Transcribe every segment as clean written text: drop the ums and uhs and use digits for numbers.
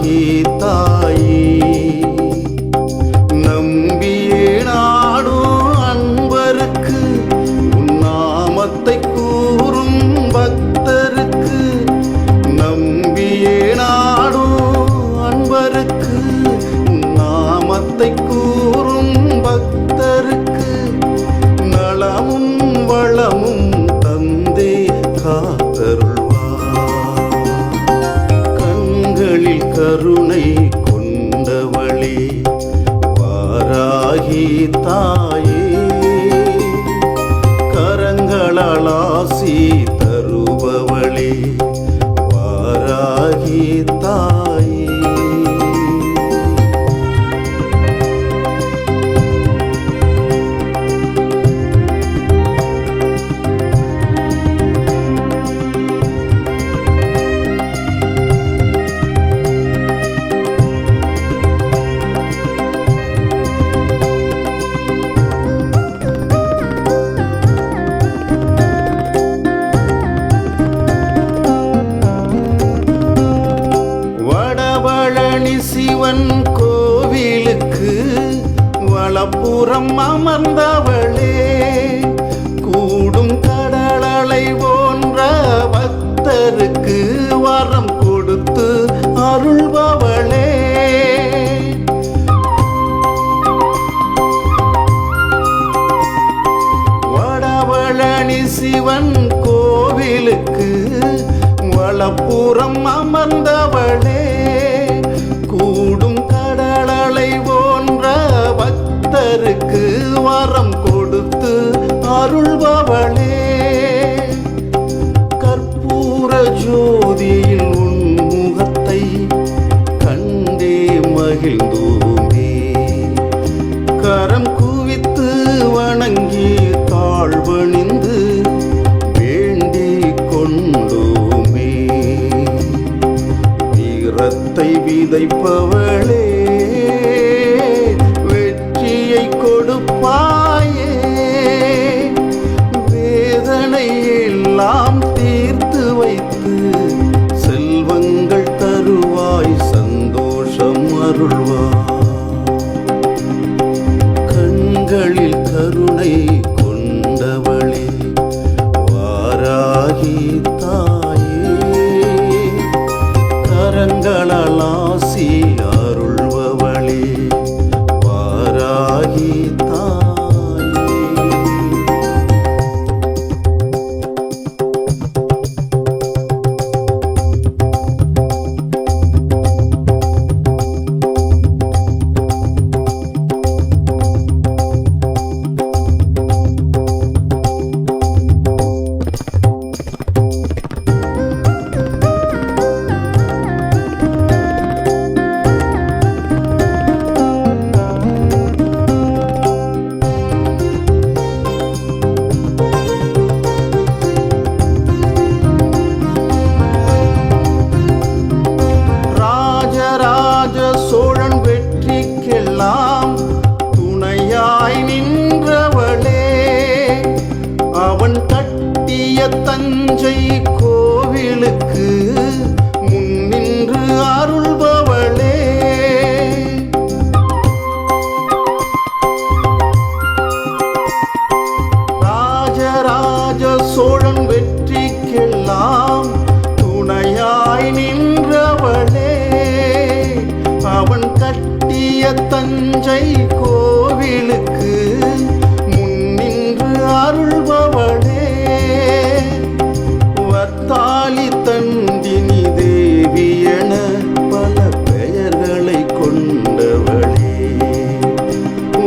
வாராகி தாயே நம்பியே நாடும் அன்பருக்கு உன் நாமத்தை கூறும் பக்தருக்கு நம்பியே நாடும் அன்பருக்கு உன் நாமத்தை கூறும் பக்தருக்கு நலமும் வளமும் தந்தே காத்தருள்வார் கண்களில் கருணை கொண்டவளே வாராகி தாயே கரங்களால் ஆசி தருபவளே வாராகி தாயே சிவன் கோவிலுக்கு வலப்புறம் அமர்ந்தவளே கூடும் கடலலை போன்ற பக்தருக்கு வரம் கொடுத்து அருள்பவளே வடபழனி சிவன் கோவிலுக்கு வலப்புறம் அமர்ந்தவளே கூடும் கடலலை போன்ற பக்தருக்கு வரம் கொடுத்து அருள்பவளே கற்பூர ஜோதியில் உன் முகத்தை கண்டே மகிழ்ந்தோமே கரம் குவித்து வணங்கி தாழ்வணிந்து வேண்டிக் கொண்டோமே வீரத்தை விதைப்பவளே வெற்றியை கொடுப்பாயே வேதனை எல்லாம் தீர்த்து வைத்து செல்வங்கள் தருவாய் சந்தோஷம் அருள்வாய் கண்களில் கருணை கொண்டவளே வாராகி கரங்களால் ஆசி அருள்பவளே வாராகி தாயே சோழன் வெற்றிக்கெல்லாம் துணையாய் நின்றவளே அவன் கட்டிய தஞ்சை கோவிலுக்கு முன்னின்று அருள்பவளே ராஜராஜ சோழன் வெற்றிக்கெல்லாம் துணையாய் நின்றவளே அவன் கட்டிய தஞ்சை கோவிலுக்கு முன்னின்று அருள்பவளே வர்த்தாலி தந்தினி தேவி என பல பெயர்களை கொண்டவளே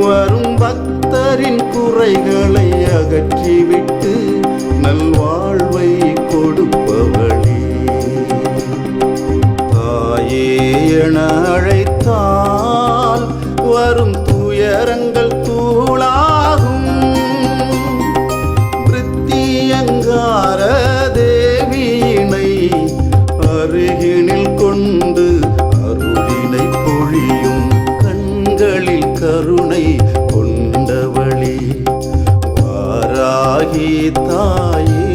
வரும் பக்தரின் குறைகளை அகற்றிவிட்டு நல்வாழ்வை கொடுப்பவளே என அழைத்தால் வரும் துயரங்கள் தூளாகும் பிரித்தியங்கார தேவியினை அருகினில் கொண்டு அருளினை பொழியும் கண்களில் கருணை கொண்டவளே வாராகி தாயே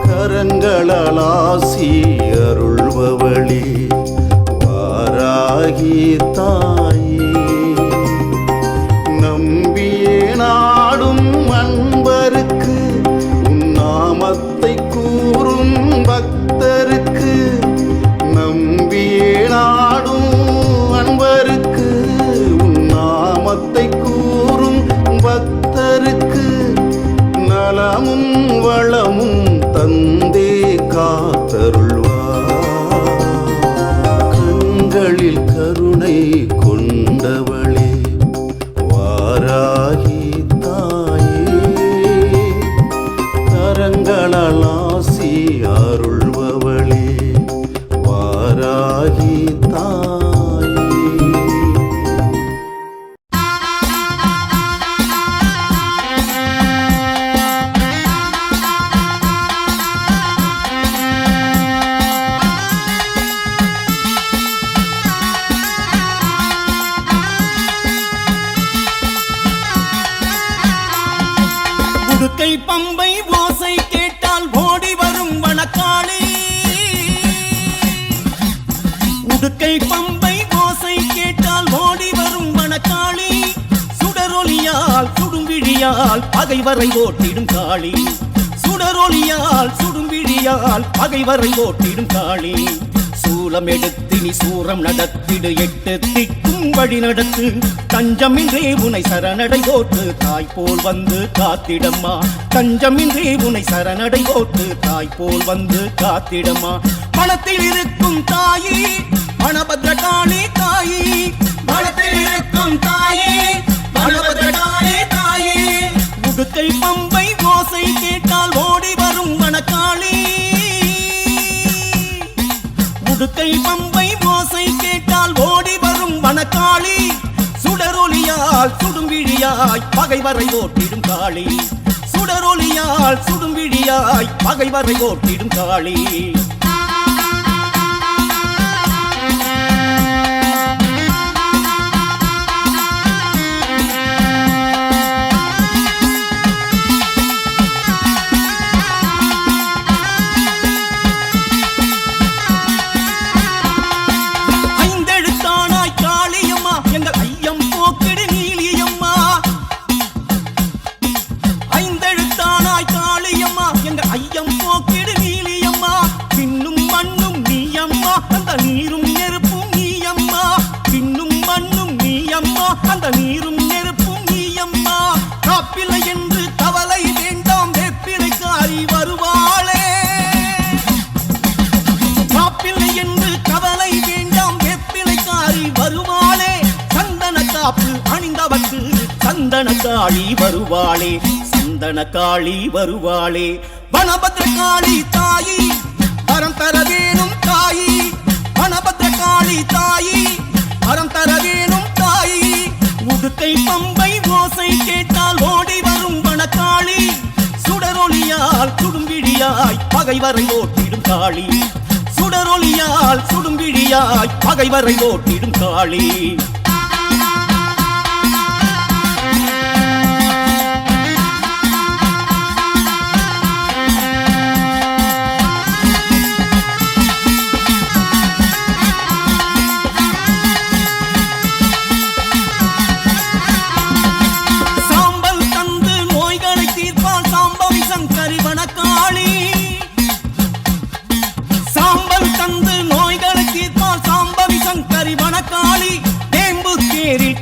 கரங்களால் ஆசி அருள்பவளே பம்பை ஓசை கேட்டால் ஓடி வரும் வனக்காளி. உடுக்கை பம்பை ஓசை கேட்டால் ஓடி வரும் வனக்காளி. சுடரொலியால் சுடும்பிழியால் பகைவரை ஓட்டிடும் காளி. சுடரொலியால் சுடும்பிழியால் பகைவரை ஓட்டிடும் காளி. சூலம் எடுத்து நீ சூரம் நடத்திடு, எட்டு திக்கும் வழி நடத்து. தஞ்சமின்றே உனை சரணடை போட்டு தாய் போல் வந்து காத்திடம்மா. தஞ்சமின்றே உனை சரணடை போட்டு தாய் போல் வந்து காத்திடம்மா. மனத்தில் இருக்கும் தாயி வனபத்ரகாளி தாயி. மனத்தில் இருக்கும் தாயி வனபத்ரகாளி தாயி. உடுக்கை பம்பை ஓசை கேட்டால் ஓடி வரும் வனக்காளி. உடுக்கை பம்பை ஓசை கேட்டால் ஓடி வரும் வனக்காளி. சுடரொலியால் சுடும்பிழியாய் பகைவரை ஓட்டிடும் காளி. சுடரொலியால் சுடும்பிழியாய் பகைவரை ஓட்டிடும் காளி. அந்த நீரும் நெருப்பும் நீயம்மா. காப்பில்லை என்று கவலை வேண்டாம், வெப்பிலைக்காரி வருவாளே. காப்பில்லை என்று கவலை வேண்டாம், வெப்பிலைக்காரி வருவாளே. சந்தன காப்பு அணிந்தவர்க்கு சந்தன காளி வருவாளே. சந்தன காளி வருவாளே. வனபத்ரகாளி தாயி வரம் தர வேணும் தாயி. வனபத்ரகாளி தாயி வரம் தர வேணும் தாயி. உடுக்கை பம்பை ஓசை கேட்டால் ஓடி வரும் வனக்காளி. சுடரொலியால் சுடும்பிழியாய் பகைவரை ஓட்டிடும் காளி. சுடரொலியால் சுடும்பிழியாய் பகைவரை ஓட்டிடும் காளி.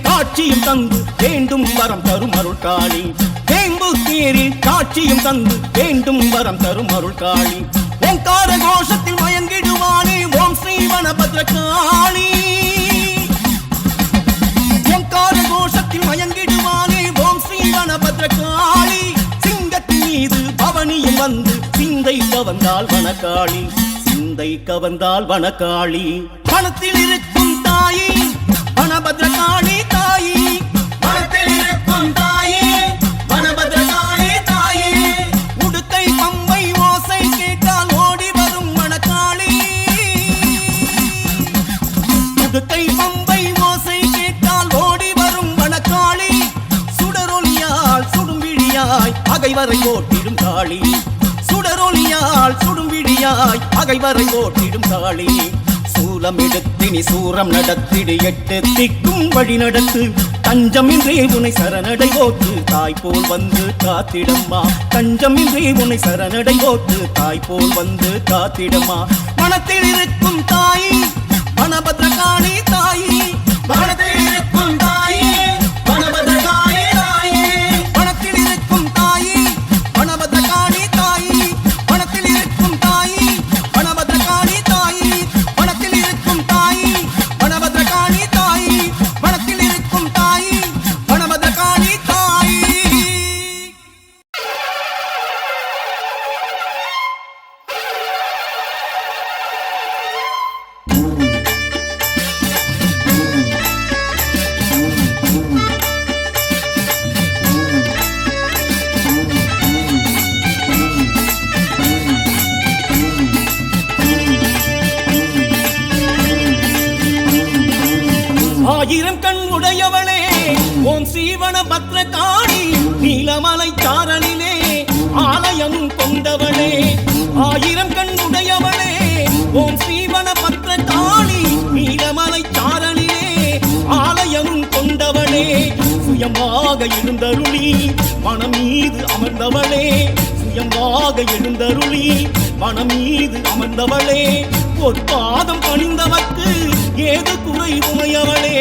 காட்சியும் தந்து வேண்டும் வரம் தரும் அருள் காளி. வேம்பு தேரில் காட்சியும் தந்து வேண்டும் வரம் தரும் அருள் காளி. ஓங்கார கோஷத்தில் மயங்கிடுவானே ஓம் ஸ்ரீ வனபத்ரகாளி. ஓங்கார கோஷத்தில் மயங்கிடுவானே ஓம் ஸ்ரீ வனபத்ரகாளி. சிங்கத்தின் மீது பவனியும் வந்து சிந்தை கவர்ந்தால் வனக்காளி. சிந்தை கவர்ந்தால் வனக்காளி. பணத்தில் இருக்கும் தாயி வனபத்ரகாளி தாயி. வனத்தில் இருக்கும் தாயி வனபத்ரகாளி தாயி. உடுக்கை பம்பை ஓசை கேட்டால் ஓடி வரும் வனக்காளி. உடுக்கை பம்பை ஓசை கேட்டால் ஓடி வரும் வனக்காளி. சுடரொலியால் சுடும்பிழியாய் பகைவரை ஓட்டிடும் காளி. சுடரொலியால் சுடும்பிழியாய் பகைவரை ஓட்டிடும் காளி. சூலம் எடுத்து நீ சூரம் நடத்திடு, எட்டு திக்கும் வழி நடத்து. தஞ்சமின்றே உனை சரணடை போட்டு தாய் போல் வந்து காத்திடம்மா. தஞ்சமின்றே உனை சரணடை போட்டு தாய் போல் வந்து காத்திடம்மா. மனத்தில் இருக்கும் தாயி வனபத்ரகாளி தாயி. மனத்தில் இருக்கும் தாயி வனபத்ரகாளி தாயி. மனத்தில் இருக்கும் தாயி வனபத்ரகாளி தாயி. மனத்தில் இருக்கும் தாயி வனபத்ரகாளி தாயி. மனத்தில் இருக்கும் தாயி வனபத்ரகாளி தாயி. மனத்தில் இருக்கும் தாயி வனபத்ரகாளி தாயி. ஆயிரம் கண் உடையவளே ஓம் ஸ்ரீ வனபத்ரகாளி. நீலமலை சாரலிலே ஆலயமும் கொண்டவளே ஆயிரம் கண்ணுடையவளே ஓம் ஸ்ரீவன பத்ர காளி நீலமலை சாரணிலே ஆலயமும் கொண்டவளே சுயமாக எழுந்தருளி மனம் மீது அமர்ந்தவளே சுயமாக எழுந்தருளி மனம் மீது அமர்ந்தவளே பொற்பாதம் பணிந்தவர்க்கு ஏது குறை உமையவளே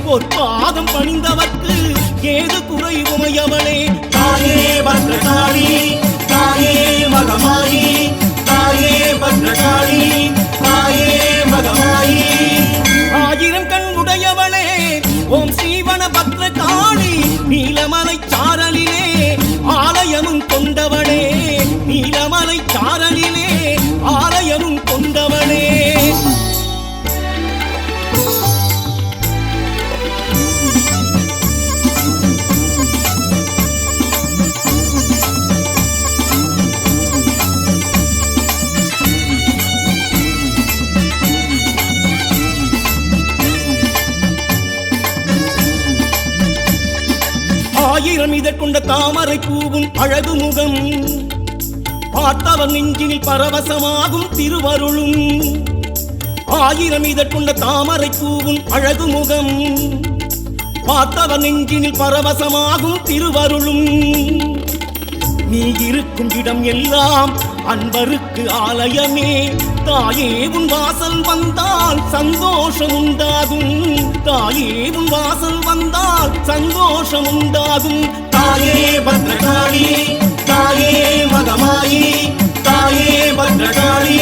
பொற்பாதம் பணிந்தவர்க்கு ஏது குறை உமையவளே தாயே பத்ரகாளி தாயே மகமாயி தாயே பத்ரகாளி தாயே மகமாயி ஆயிரம் கண் உடையவளே ஓம் ஸ்ரீவன பத்ர காளி நீலமலை சாரலிலே ஆலயமும் கொண்டவளே நீலமலை சாரலிலே ஆலயமும் கொண்டவளே ஆயிரம் இதழ் கொண்ட தாமரை பூவும் அழகு முகம் பார்த்தவர் நெஞ்சினில் பரவசமாகும் திருவருளும் ஆயிரம் இதழ் கொண்ட தாமரை பூவும் அழகு முகம் பார்த்தவர் நெஞ்சினில் பரவசமாகும் திருவருளும் நீ இருக்கும் இடம் எல்லாம் அன்பருக்கு ஆலயமே தாயே உன் வாசல் வந்தால் சந்தோஷம் உண்டாகும் தாயே உன் வாசல் வந்தால் சந்தோஷம் உண்டாகும் தாயே பத்ரகாளி தாயே மகமாயி தாயே பத்ரகாளி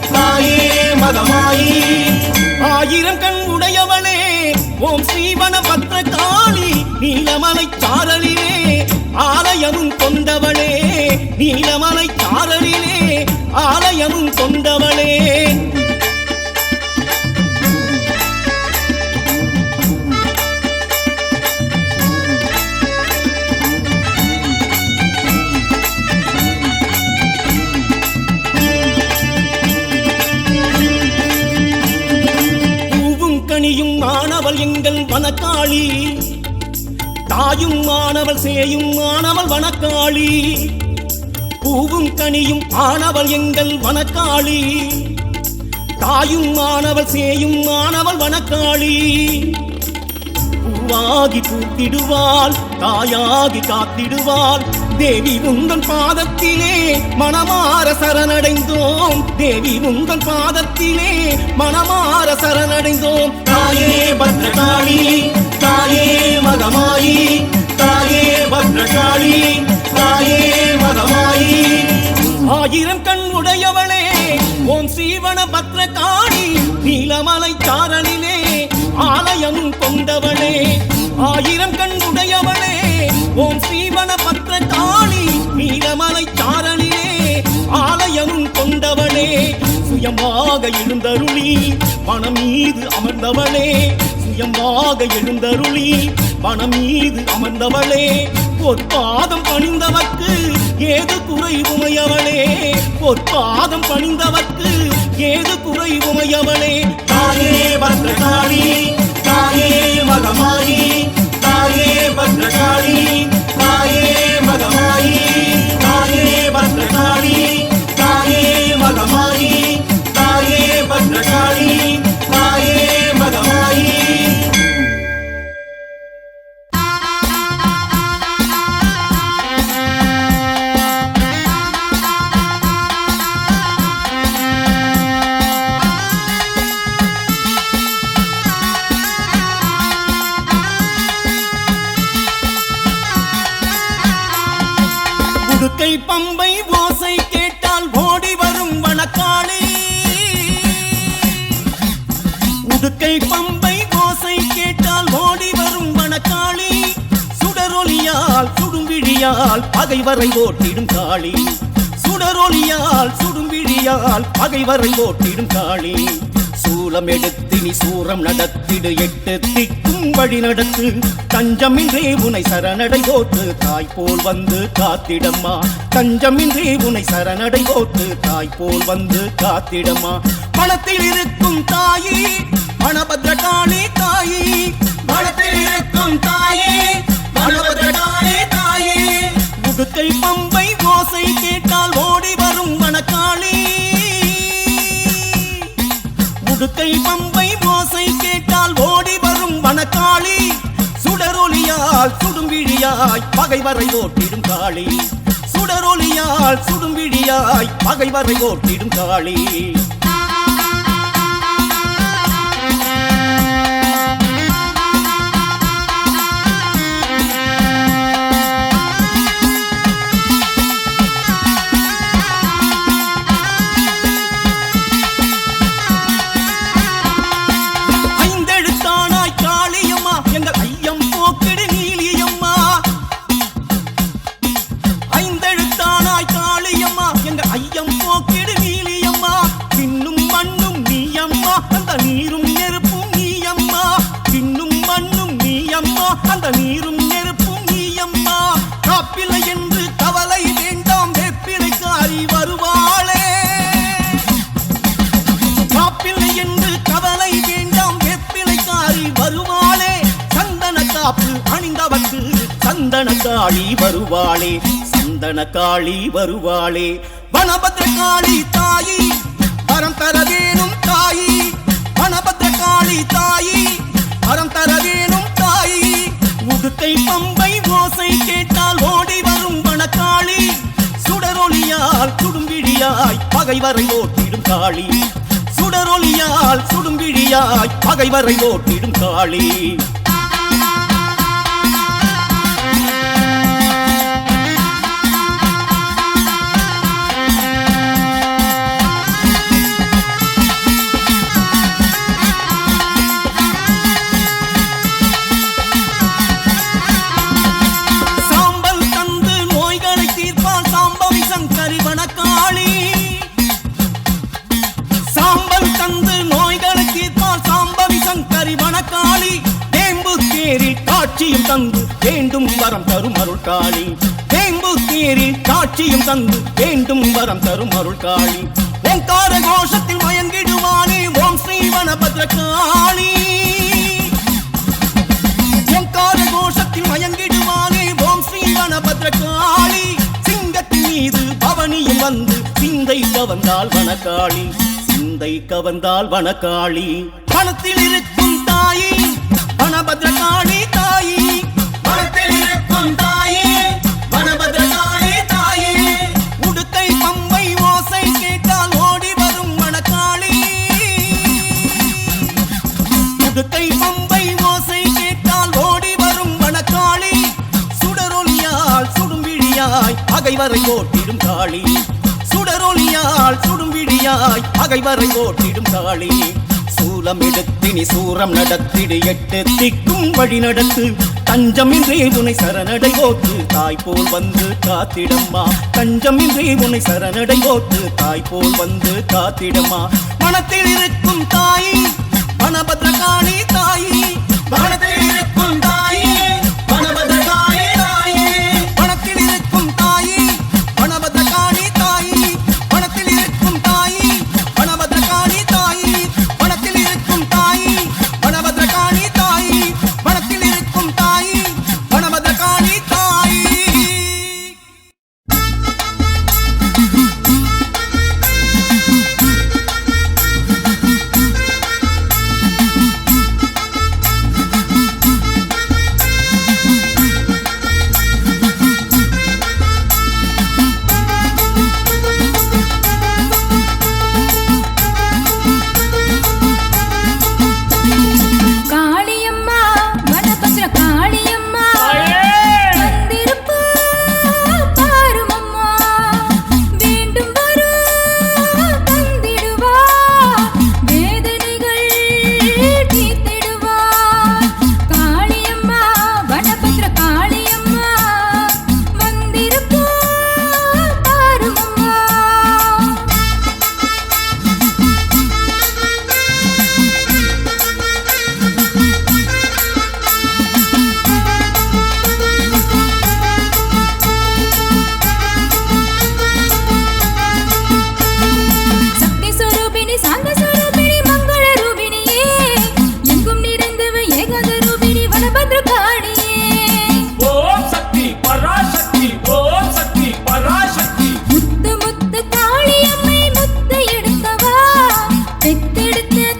தாயே மகமாயி ஆயிரம் கண் உடையவளே ஓம் ஸ்ரீவன பத்ர காளி நீலமலை சாரலிலே ஆலயமும் கொண்டவளே நீலமலை சாரலிலே ஆலயமும் கொண்டவளே பூவும் கனியும் மாணவள் எங்கள் வனக்காளி தாயும் மாணவள் சேயும் மாணவள் வனக்காளி பூவும் கனியும் ஆனவள் எங்கள் வனக்காளி தாயும் மாணவள் சேயும் மாணவள் வனக்காளி பூவாகி பூத்திடுவாள் தாயாகி காத்திடுவாள் தேவி உங்கள் பாதத்திலே மனமார சரணடைந்தோம் தேவி உங்கள் பாதத்திலே மனமார சரணடைந்தோம் தாயே பத்ரகாளி தாயே மகமாயி தாயே பத்ரகாளி தாயே மகமாயி ஆயிரம் கண் உடையவளே ஓம் ஸ்ரீவன பத்ர காளி நீலமலை சாரலிலே ஆலயமும் கொண்டவளே ஆயிரம் கண் உடையவளே ஓம் ஸ்ரீவன பத்ர காளி நீலமலை சாரலிலே ஆலயமும் கொண்டவளே சுயமாக எழுந்தருளி மனம் மீது அமர்ந்தவளே சுயமாக எழுந்தருளி மனம் மீது அமர்ந்தவளே பொற்பாதம் பணிந்தவர்க்கு ஏது குறை உமையவளே பொற்பாதம் பணிந்தவர்க்கு ஏது குறை உமையவளே தாயே பத்ரகாளி தாயே மகமாயி தாயே பத்ரகாளி தாயே மகமாயி தாயே பத்ரகாளி தாயே மகமாயி தாயே பத்ரகாளி தாயே மகமாயி உடுக்கை பம்பை ஓசை கேட்டால் ஓடி வரும் வனக்காளி உடுக்கை பம்பை ஓசை கேட்டால் ஓடி வரும் வனக்காளி சுடரொலியால் சுடும்பிழியால் பகைவரை ஓட்டிடும் காளி சுடரொலியால் சுடும்பிழியால் பகைவரை ஓட்டிடும் காளி சூலம் எடுத்து நீ சூரம் நடத்திடு எட்டு திக்கும் வழி நடத்து தஞ்சமின்றே உனை சரணடை போட்டு தாய் போல் வந்து காத்திடம்மா தஞ்சமின்றே உனை சரணடை போட்டு தாய் போல் வந்து காத்திடம்மா பணத்தில் இருக்கும் தாயி பணபத்ரகாளி தாயி பணத்தில் இருக்கும் தாயி பணபத்ரகாளி தாயி உடுக்கை பம்பை ஓசை உடுக்கை பம்பை ஓசை கேட்டால் ஓடி வரும் வனக்காளி சுடரொலியால் சுடும்பிழியாய் பகைவரை ஓட்டிடும் காளி சுடரொலியால் சுடும்பிழியாய் பகைவரை ஓட்டிடும் காளி அந்த நீரும் நெருப்பும் நீயம்மா காப்பிலை என்று கவலை வேண்டாம் வெப்பிலைக்காரி வருவாளே காப்பிலை என்று கவலை வேண்டாம் வெப்பிலைக்காரி வருவாளே சந்தன காப்பு அணிந்தவர்க்கு சந்தன காளி வருவாளே சந்தன காளி வருவாளே வனபத்ர காளி தாயி வரம் தர வேணும் தாயி வனபத்ர காளி தாயி வரம் தர வேணும் தாயி உடுக்கை பம்பை ஓசை கேட்டால் ஓடி வரும் வனக்காளி சுடரொலியால் சுடும்பிழியாய் பகைவரை ஓட்டிடும் காளி சுடரொலியால் சுடும்பிழியாய் பகைவரை ஓட்டிடும் காளி காட்சியும் தந்து வேண்டும் வரம் தரும் அருள் காளி வேம்பு தேரில் காட்சியும் தந்து வேண்டும் வரம் தரும் அருள் காளி ஓங்கார கோஷத்தில் மயங்கிடுவானே ஓம் ஸ்ரீ வனபத்ர காளி ஓங்கார கோஷத்தில் மயங்கிடுவானே ஓம் ஸ்ரீ வனபத்ர காளி சிங்கத்தின் மீது பவனியும் வந்து சிந்தை கவர்ந்தால் வனக்காளி சிந்தை கவர்ந்தால் வனக்காளி பணத்தில் இருக்கும் தாயி வனபத்ர காளி தாயி வனத்தில் இருக்கும் தாயே வனபத்ர காளி தாயே உடுக்கை பம்பை ஓசை கேட்டால் ஓடி வரும் வனக்காளி உடுக்கை பம்பை ஓசை கேட்டால் ஓடி வரும் வனக்காளி சுடரொலியால் சுடும்பிழியாய் பகைவரை ஓட்டிடும் காளி சுடரொலியால் சுடும்பிழியாய் பகைவரை ஓட்டிடும் காளி சூலம் எடுத்தினி சூரம் நடத்திடு எட்டு திக்கும் வழி நடத்து தஞ்சமின்றி உனை சரணடை ஓத்து தாய் போல் வந்து காத்திடம்மா தஞ்சமின்றி உனை சரணடை ஓத்து தாய் போல் வந்து காத்திடம்மா மனத்தில் இருக்கும் தாயி வனபத்ர காளி தாயி வனத்தில் இருக்கும் தாயே வனபத்ர காளி தாயே வனத்தில் இருக்கும் தாயி வனபத்ர காளி தாயி வனத்தில் இருக்கும் தாயி வனபத்ர காளி தாயி வனத்தில் இருக்கும் தாயி வனபத்ர காளி தாயி வனத்தில் இருக்கும் தாயி வனபத்ர காளி தாயி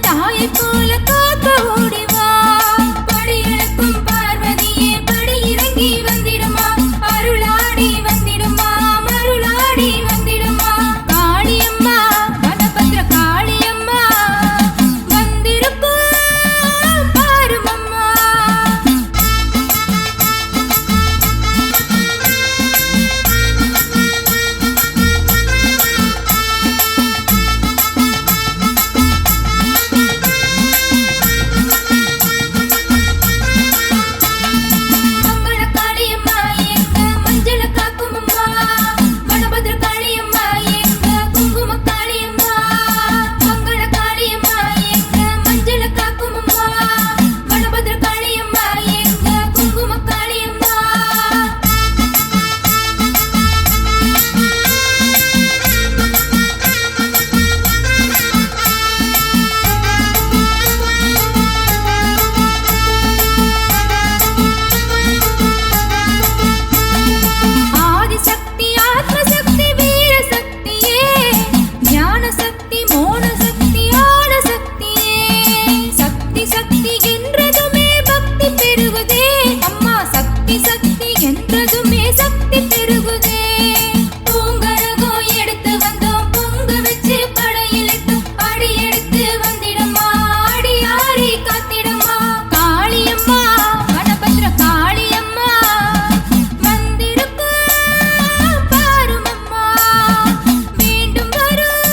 தாயை போல காக்க ஓடிவா படியெடுக்கும் பார்வதியே படி இறங்கி வந்திடுமா அருளாடி வந்திடுமா மருளாடி வந்திடுமா காளியம்மா வனபத்ர காளியம்மா வந்திருக்கும் பாருமம்மா மங்கள காளியம்மா எங்க மஞ்சள காக்குமம்மா வனபத்ர காளியம்மா எங்க குங்கும காளியம்மா மங்கள காளியம்மா எங்க மஞ்சள காக்குமம்மா வனபத்ர காளியம்மா எங்க குங்கும காளியம்மா ஆதிசக்தி ஆத்மசக்தி வீரசக்தியே ஞானசக்தி மோனசக்தி ஆனசக்தியே சக்தி சக்தி என்றதுமே பக்தி பெருகுதே அம்மா சக்தி சக்தி என்றதுமே சக்தி பெருகுதே பூங்கரகம் எடுத்து வந்தோம் பொங்க வச்சு படையிலிட்டோம் அடி எடுத்து வந்திடம்மா அடியாரி காத்திடம்மா காளியம்மா வனபத்ர காளியம்மா வந்திருக்கும் பாருமம்மா மீண்டும் வரும்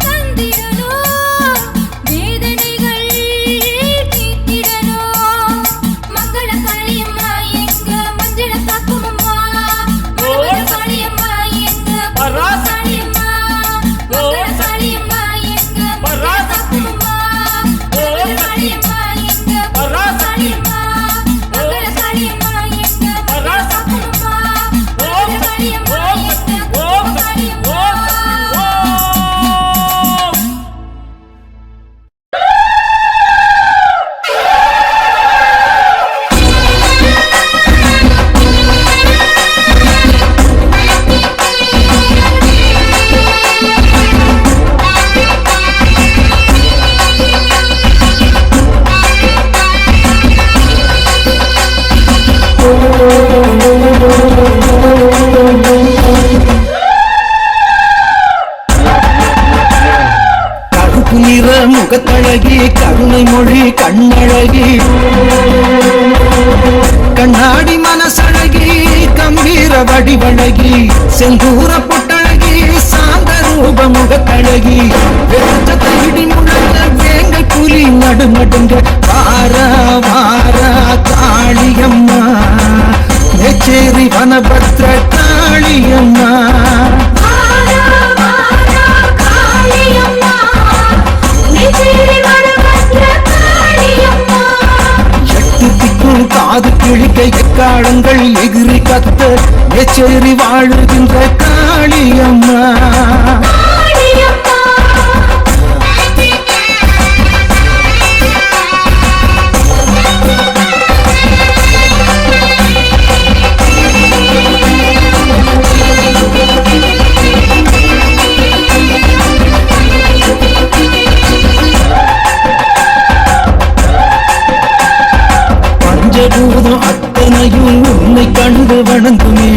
தந்திடணும் வேதனைகள் தீர்த்திடணும் மங்கள காளியம்மா எங்க மஞ்சள காக்குமம்மா வனபத்ர காளியம்மா எங்க குங்கும காளியம்மா மங்கள காளியம்மா எங்க மஞ்சள காக்குமம்மா வனபத்ர காளியம்மா எங்க குங்கும காளியம்மா மங்கள காளியம்மா எங்க மஞ்சள காக்குமம்மா வனபத்ர காளியம்மா எங்க குங்கும காளியம்மா கருப்பு நிற முகத்தழகி கருணை மொழி கண்ணழகி கண்ணாடி மனசழகி கம்பீர வடிவழகி செந்தூர பொட்டழகி சாந்த ரூப முகத்தழகி வெற்றி முழங்க வேங்கை புலி நடுநடுங்க வார வார காளியம்மா மேச்சேரி வனபத்ர காளியம்மா வாரா வாரா காளியம்மா நெஞ்சில் வனபத்ர காளியம்மா எட்டு திக்கும் காது கிழிக்க எக்காலங்கள் எகிரி கத்த மேச்சேரி வாழுகின்ற காளியம்மா காளியம்மா பஞ்சபூதம் அத்தனையும் உன்னை கண்டு வணங்குமே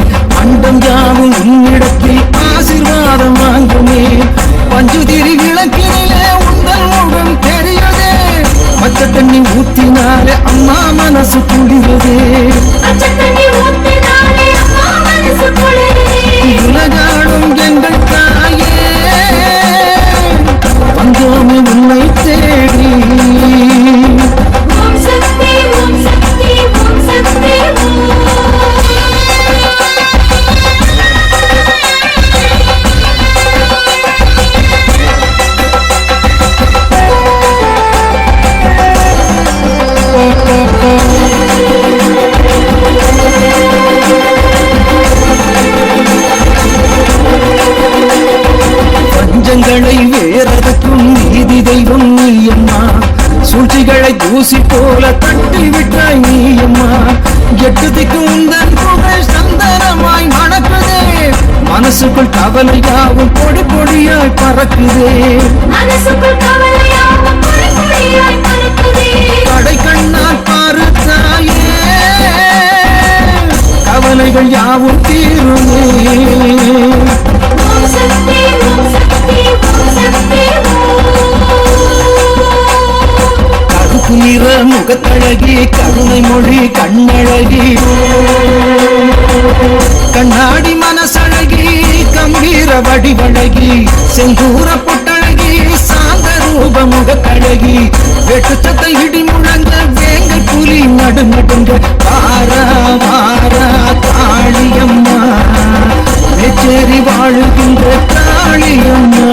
அண்டம் யாவும் உன்னிடத்தில் ஆசீர்வாதம் வாங்குமே பஞ்சுதிரி விளக்கினிலே உந்தல் முகம் தெரியுதே பச்சை தண்ணி ஊத்தினாலே அம்மா மனசு குளிருதே பச்சை தண்ணி ஊத்தினாலே அம்மா மனசு குளிருதே உலகாடும் எங்கள் தாயே வந்தோமே உன்னை தேடி ஓம் சக்தி ஓம் சக்தி ஓம் சக்தி ஓம் பஞ்சங்களை வேறதற்கும் நீதி தெய்வம் நீயம்மா சூழ்ச்சிகளை தூசி போல தட்டி விட்டாய் நீயம்மா எட்டு திக்கு உந்தன் புகழ் சந்தனமாய் மணக்குதே மனசுக்குள் கவலையாவும் பொடி பொடியாய் பறக்குதே மனசுக்குள் கவலையாவும் முகத்தழகி கருணை மொழி கண்ணழகி கண்ணாடி மனசழகி கம்பீர வடிவழகி செந்தூர பொட்டழகி சாந்த ரூப முகத்தழகி வெட்டு சத்த இடி முழங்க வேங்க புலி நடுநடுங்க வாரா வாரா காளியம்மா மேச்சேரி வாழுகின்ற காளியம்மா.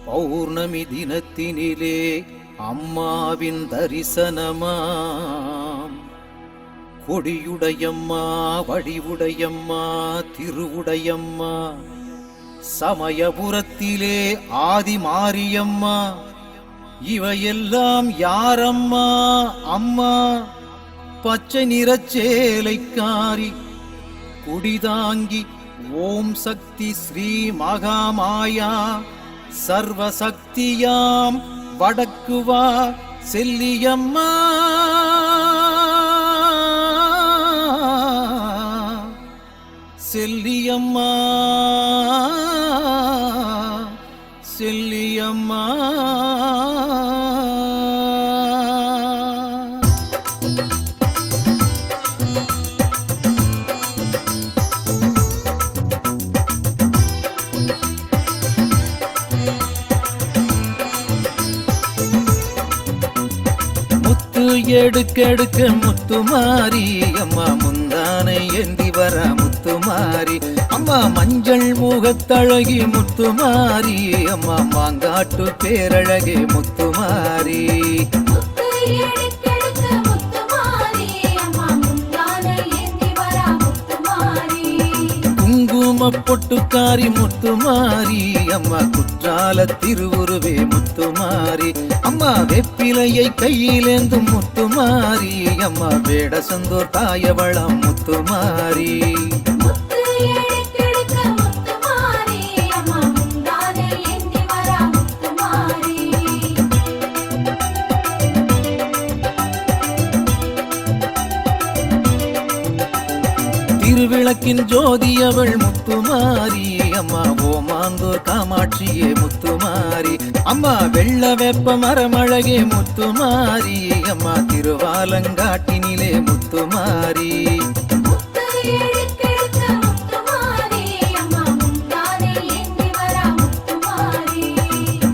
பௌர்ணமி தினத்தினிலே அம்மாவின் தரிசனமாம் கொடியுடையம்மா வடிவுடையம்மா திருவுடையம்மா சமயபுரத்திலே ஆதி மாரியம்மா இவையெல்லாம் யாரம்மா அம்மா பச்சை நிறச்சேலைக்காரி குடிதாங்கி ஓம் சக்தி ஸ்ரீ மகாமாயா சர்வசக்தியாம் வடக்குவா செல்லியம்மா செல்லியம்மா செல்லியம்மா. எடுக்கெடுக்க முத்துமாரி அம்மா முந்தானை ஏந்தி வர முத்துமாரி அம்மா மஞ்சள் முகத்தழகி முத்துமாரி அம்மா மாங்காட்டு பேரழகே முத்துமாரி குங்கும பொட்டுக்காரி முத்துமாரி அம்மா குற்றால திருவுருவே முத்துமாரி அம்மா வெப்பிலையை கையிலேந்தும் முத்துமாரி அம்மா வேடசந்தூர் தாயவளம் முத்துமாரி திருவிளக்கின் ஜோதியவள் முத்துமாரி அம்மா ஓமாந்தூர் காமாட்சியே முத்துமாரி அம்மா வெள்ள வெப்ப மரமழகே முத்துமாரி அம்மா திருவாலங்காட்டினிலே முத்துமாரி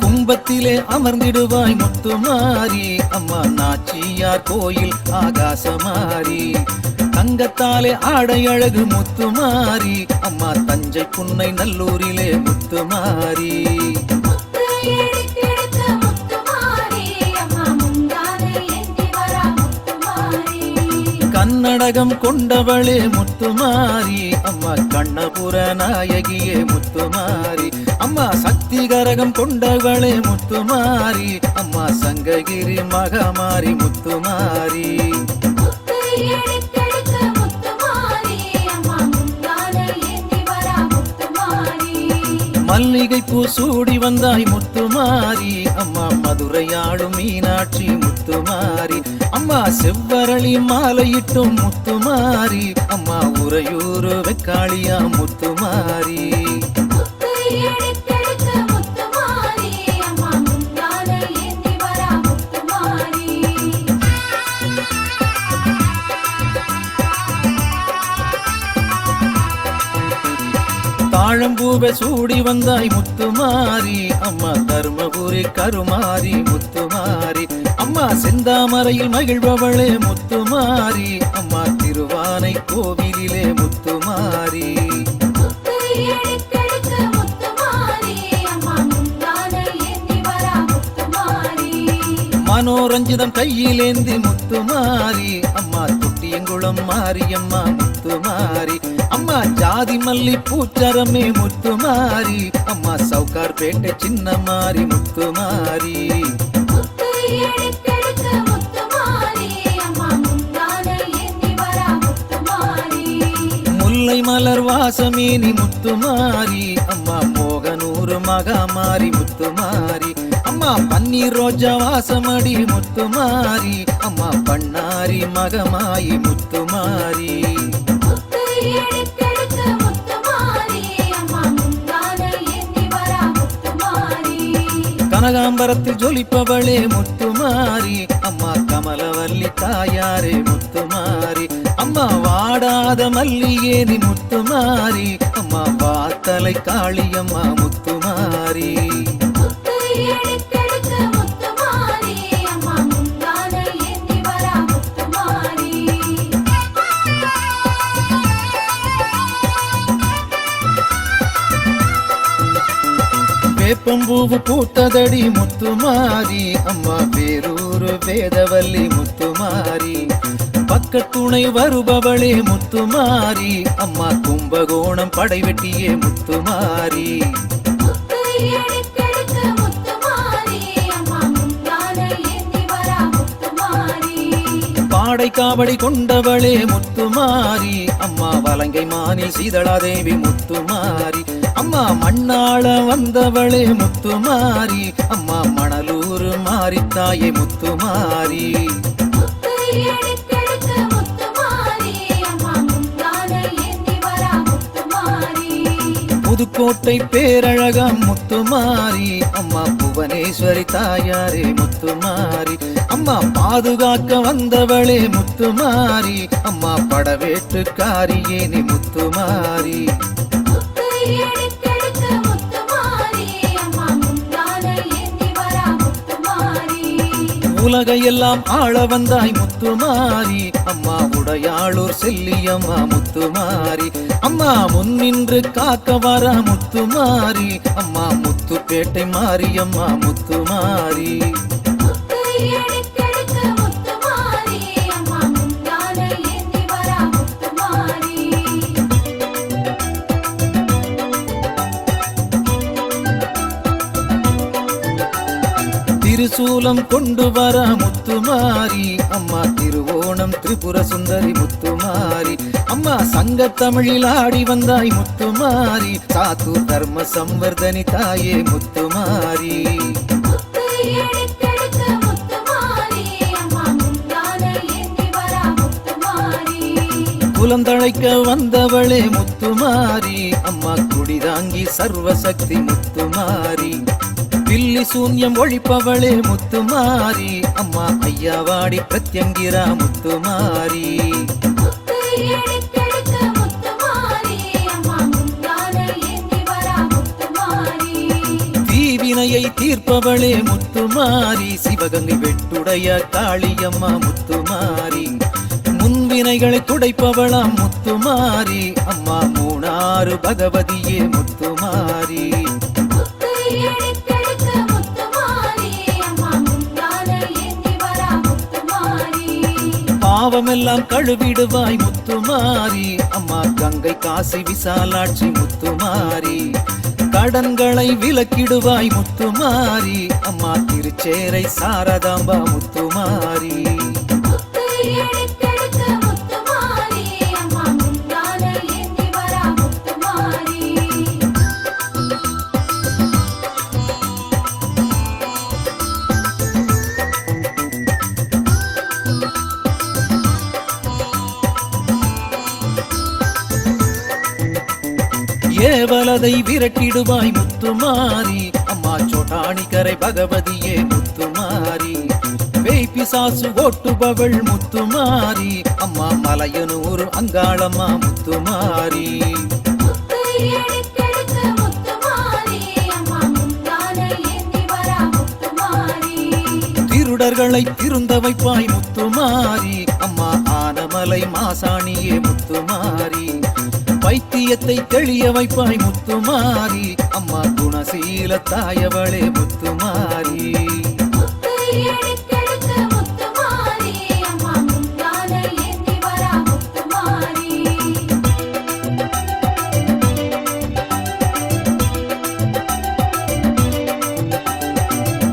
கும்பத்திலே அமர்ந்திடுவாய் முத்துமாரி அம்மா நாச்சியார் கோயில் ஆகாசமாரி தங்கத்தாலே ஆடை அழகு முத்துமாரி அம்மா தஞ்சை புன்னை நல்லூரிலே முத்துமாரி கன்னடகம் கொண்டவளே முத்துமாரி அம்மா கண்ணபுர நாயகியே முத்துமாரி அம்மா சக்தி கரகம் கொண்டவளே முத்துமாரி அம்மா சங்ககிரி மகமாரி முத்துமாரி மல்லிகை பூ சூடி வந்தாய் முத்துமாரி அம்மா மதுரையாடும் மீனாட்சி முத்துமாரி அம்மா செவ்வரளி மாலையிட்டும் முத்துமாரி அம்மா உறையூரு வெக்காளியா முத்துமாரி தாழம்பூவை சூடி வந்தாய் முத்துமாரி அம்மா தர்மபுரி கருமாரி முத்துமாரி அம்மா செந்தாமரையில் மகிழ்பவளே முத்துமாரி அம்மா திருவானை கோவிலிலே முத்துமாரி மனோரஞ்சிதம் கையிலேந்தி முத்துமாரி அம்மா தொட்டியங்குளம் மாரியம்மா முத்துமாரி அம்மா ஜாதி மல்லி பூச்சரமே முத்துமாரி அம்மா சவுகார் பேட்டை சின்ன மாரி முத்துமாரி முல்லை மலர் வாசமேனி முத்துமாரி அம்மா மோகனூர் மகாமாரி முத்துமாரி அம்மா பன்னீர் ரோஜா வாசமடி முத்துமாரி அம்மா பண்ணாரி மகமாயி முத்துமாரி கனகாம்பரத்தில் ஜொலிப்பவளே முத்துமாரி அம்மா கமலவல்லி தாயாரே முத்துமாரி அம்மா வாடாத மல்லியே நீ முத்துமாரி அம்மா வாத்தலை காளியம்மா முத்துமாரி முத்து எடுத்தெடுக்க முத்துமாரி அம்மா முந்தானை ஏந்தி வரா முத்துமாரி வேப்பம்பூவு பூத்ததடி முத்துமாரி அம்மா வேரூரு வேதவல்லி முத்துமாரி பக்கத்துணை வருபவளே முத்துமாரி அம்மா கும்பகோணம் படைவெட்டியே முத்துமாரி முத்து எடுத்தெடுக்க முத்துமாரி அம்மா முந்தானை ஏந்தி வரா முத்துமாரி பாடை காவடி கொண்டவளே முத்துமாரி அம்மா வலங்கை மானி சீதளாதேவி முத்துமாரி அம்மா மண்ணாள வந்தவளே முத்துமாரி அம்மா மணலூர் மாரித்தாயே முத்துமாரி முத்து எடுத்தெடுக்க முத்துமாரி அம்மா முந்தானை ஏந்தி வரா முத்துமாரி புதுக்கோட்டை பேரழகம் முத்துமாரி அம்மா புவனேஸ்வரி தாயாரே முத்துமாரி அம்மா பாதுகாக்க வந்தவளே முத்துமாரி அம்மா படவேட்டுக்காரியே நீ முத்துமாரி முத்து எடுத்தெடுக்க முத்துமாரி அம்மா முந்தானை ஏந்தி வரா முத்துமாரி உலகையெல்லாம் ஆள வந்தாய் முத்துமாரி அம்மா உடையாளூர் செல்லியம்மா முத்துமாரி அம்மா முன்னின்று காக்க வர முத்துமாரி அம்மா முத்துப்பேட்டை மாரியம்மா முத்துமாரி முத்து எடுத்தெடுக்க முத்துமாரி அம்மா முந்தானை ஏந்தி வரா முத்துமாரி திருசூலம் கொண்டு வர முத்துமாரி அம்மா திருவோணம் திரிபுர சுந்தரி முத்துமாரி அம்மா சங்க தமிழில் ஆடி வந்தாய் முத்துமாரி சாத்தூர் தர்ம சம்வர்தனி தாயே முத்துமாரி முத்து எடுத்தெடுக்க முத்துமாரி அம்மா முந்தானை ஏந்தி வரா முத்துமாரி குலந்தழைக்க வந்தவளே முத்துமாரி அம்மா குடிதாங்கி சர்வசக்தி முத்துமாரி பில்லி சூன்யம் ஒழிப்பவளே முத்துமாரி அம்மா ஐயாவாடி பிரத்யங்கிரா முத்துமாரி முத்து எடுத்தெடுக்க முத்துமாரி அம்மா முந்தானை ஏந்தி வரா முத்துமாரி தீவினையை தீர்ப்பவளே முத்துமாரி சிவகங்கை வெட்டுடைய காளியம்மா முத்துமாரி முன்வினைகளை துடைப்பவளாம் முத்துமாரி அம்மா மூணாறு பகவதியே முத்துமாரி முத்து எடுத்தெடுக்க முத்துமாரி அம்மா முந்தானை ஏந்தி வரா முத்துமாரி பாவமெல்லாம் கழுவிடுவாய் முத்துமாரி அம்மா கங்கை காசி விசாலாட்சி முத்துமாரி கடன்களை விலக்கிடுவாய் முத்துமாரி அம்மா திருச்சேரை சாரதாம்பா முத்துமாரி முத்து எடுத்தெடுக்க முத்துமாரி அம்மா முந்தானை ஏந்தி வரா முத்துமாரி ஏவலதை விரட்டிடுவாய் முத்துமாரி அம்மா சோட்டாணிக்கரை பகவதியே முத்துமாரி வேய்பிசாசு ஓட்டுபவள் முத்துமாரி அம்மா மலையனூர் அங்காளம்மா முத்துமாரி முத்து எடுத்தெடுக்க முத்துமாரி அம்மா முந்தானை ஏந்தி வரா முத்துமாரி திருடர்களை திருந்த வைப்பாய் முத்துமாரி அம்மா ஆனமலை மாசாணியே முத்துமாரி வைத்தியத்தை தெளிய வைப்பாய் முத்துமாரி அம்மா குணசீல தாயவளே முத்துமாரி முத்து எடுத்தெடுக்க முத்துமாரி அம்மா முந்தானை ஏந்தி வரா முத்துமாரி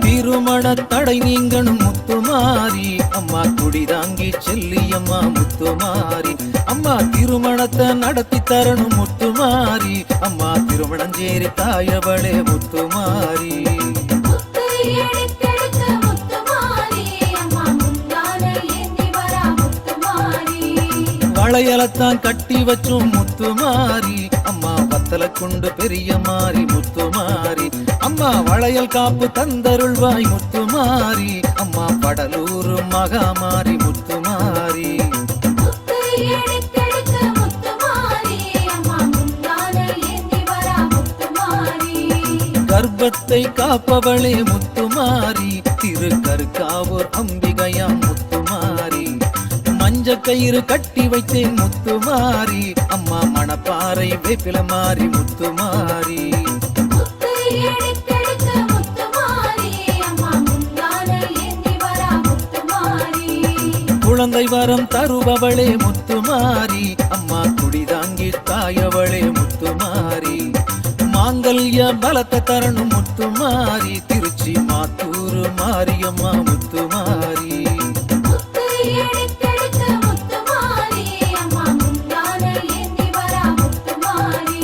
திருமண தடை நீங்கணும் முத்துமாரி அம்மா குடிதாங்கி செல்லியம்மா முத்துமாரி அம்மா திருமணத்தை நடத்தி தரணும் முத்துமாரி அம்மா திருமணஞ்சேரி தாயவளே முத்துமாரி முத்து எடுத்தெடுக்க முத்துமாரி அம்மா முந்தானை ஏந்தி வரா முத்துமாரி வளையலத்தான் கட்டி வச்சும் முத்துமாரி அம்மா வெத்தல கொண்டு பெரிய மாறி முத்துமாரி அம்மா வளையல் காப்பு தந்தருள்வாய் முத்துமாரி அம்மா படலூர் மகாமாரி முத்துமாரி முத்து எடுத்தெடுக்க முத்துமாரி அம்மா முந்தானை ஏந்தி வரா முத்துமாரி கர்ப்பத்தை காப்பவளே முத்துமாரி திருக்கருக்காவூர் அம்பிகையாம் முத்துமாரி மஞ்ச கயிறு கட்டி வைத்தேன் முத்துமாரி அம்மா மணப்பாறை வேப்பில மாறி முத்துமாரி முத்து எடுத்தெடுக்க முத்துமாரி அம்மா முந்தானை ஏந்தி வரா முத்துமாரி குழந்தை வரம் தருபவளே முத்துமாரி அம்மா குடிதாங்கி தாயவளே முத்துமாரி மாங்கல்ய பலத்த தரணும் முத்துமாரி திருச்சி மாத்தூர் மாரியம்மா முத்துமாரி முத்து எடுத்தெடுக்க முத்துமாரி அம்மா முந்தானை ஏந்தி வரா முத்துமாரி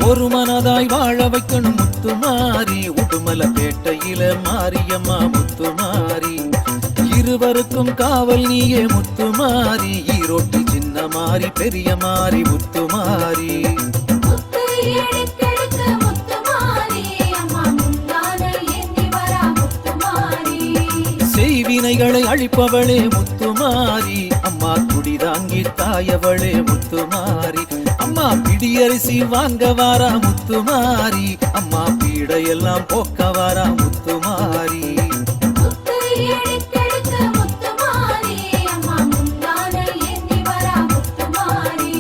ஒரு மனதாய் வாழ வைக்கணும் முத்துமாரி உடுமல பேட்டையில மாரியம்மா முத்துமாரி இருவருக்கும் காவல் நீயே முத்துமாரி ஈரோட்டி சின்ன மாறி பெரிய மாறி முத்துமாரி முத்து எடுத்தெடுக்க முத்துமாரி அம்மா முந்தானை ஏந்தி வரா முத்துமாரி செய்வினைகளை அழிப்பவளே முத்துமாரி அம்மா குடிதாங்கி தாயவளே முத்துமாரி அம்மா பிடியரிசி வாங்க வாரா முத்துமாரி அம்மா பீடையெல்லாம் போக்க வாரா முத்துமாரி முத்து எடுத்தெடுக்க முத்துமாரி அம்மா முந்தானை ஏந்தி வரா முத்துமாரி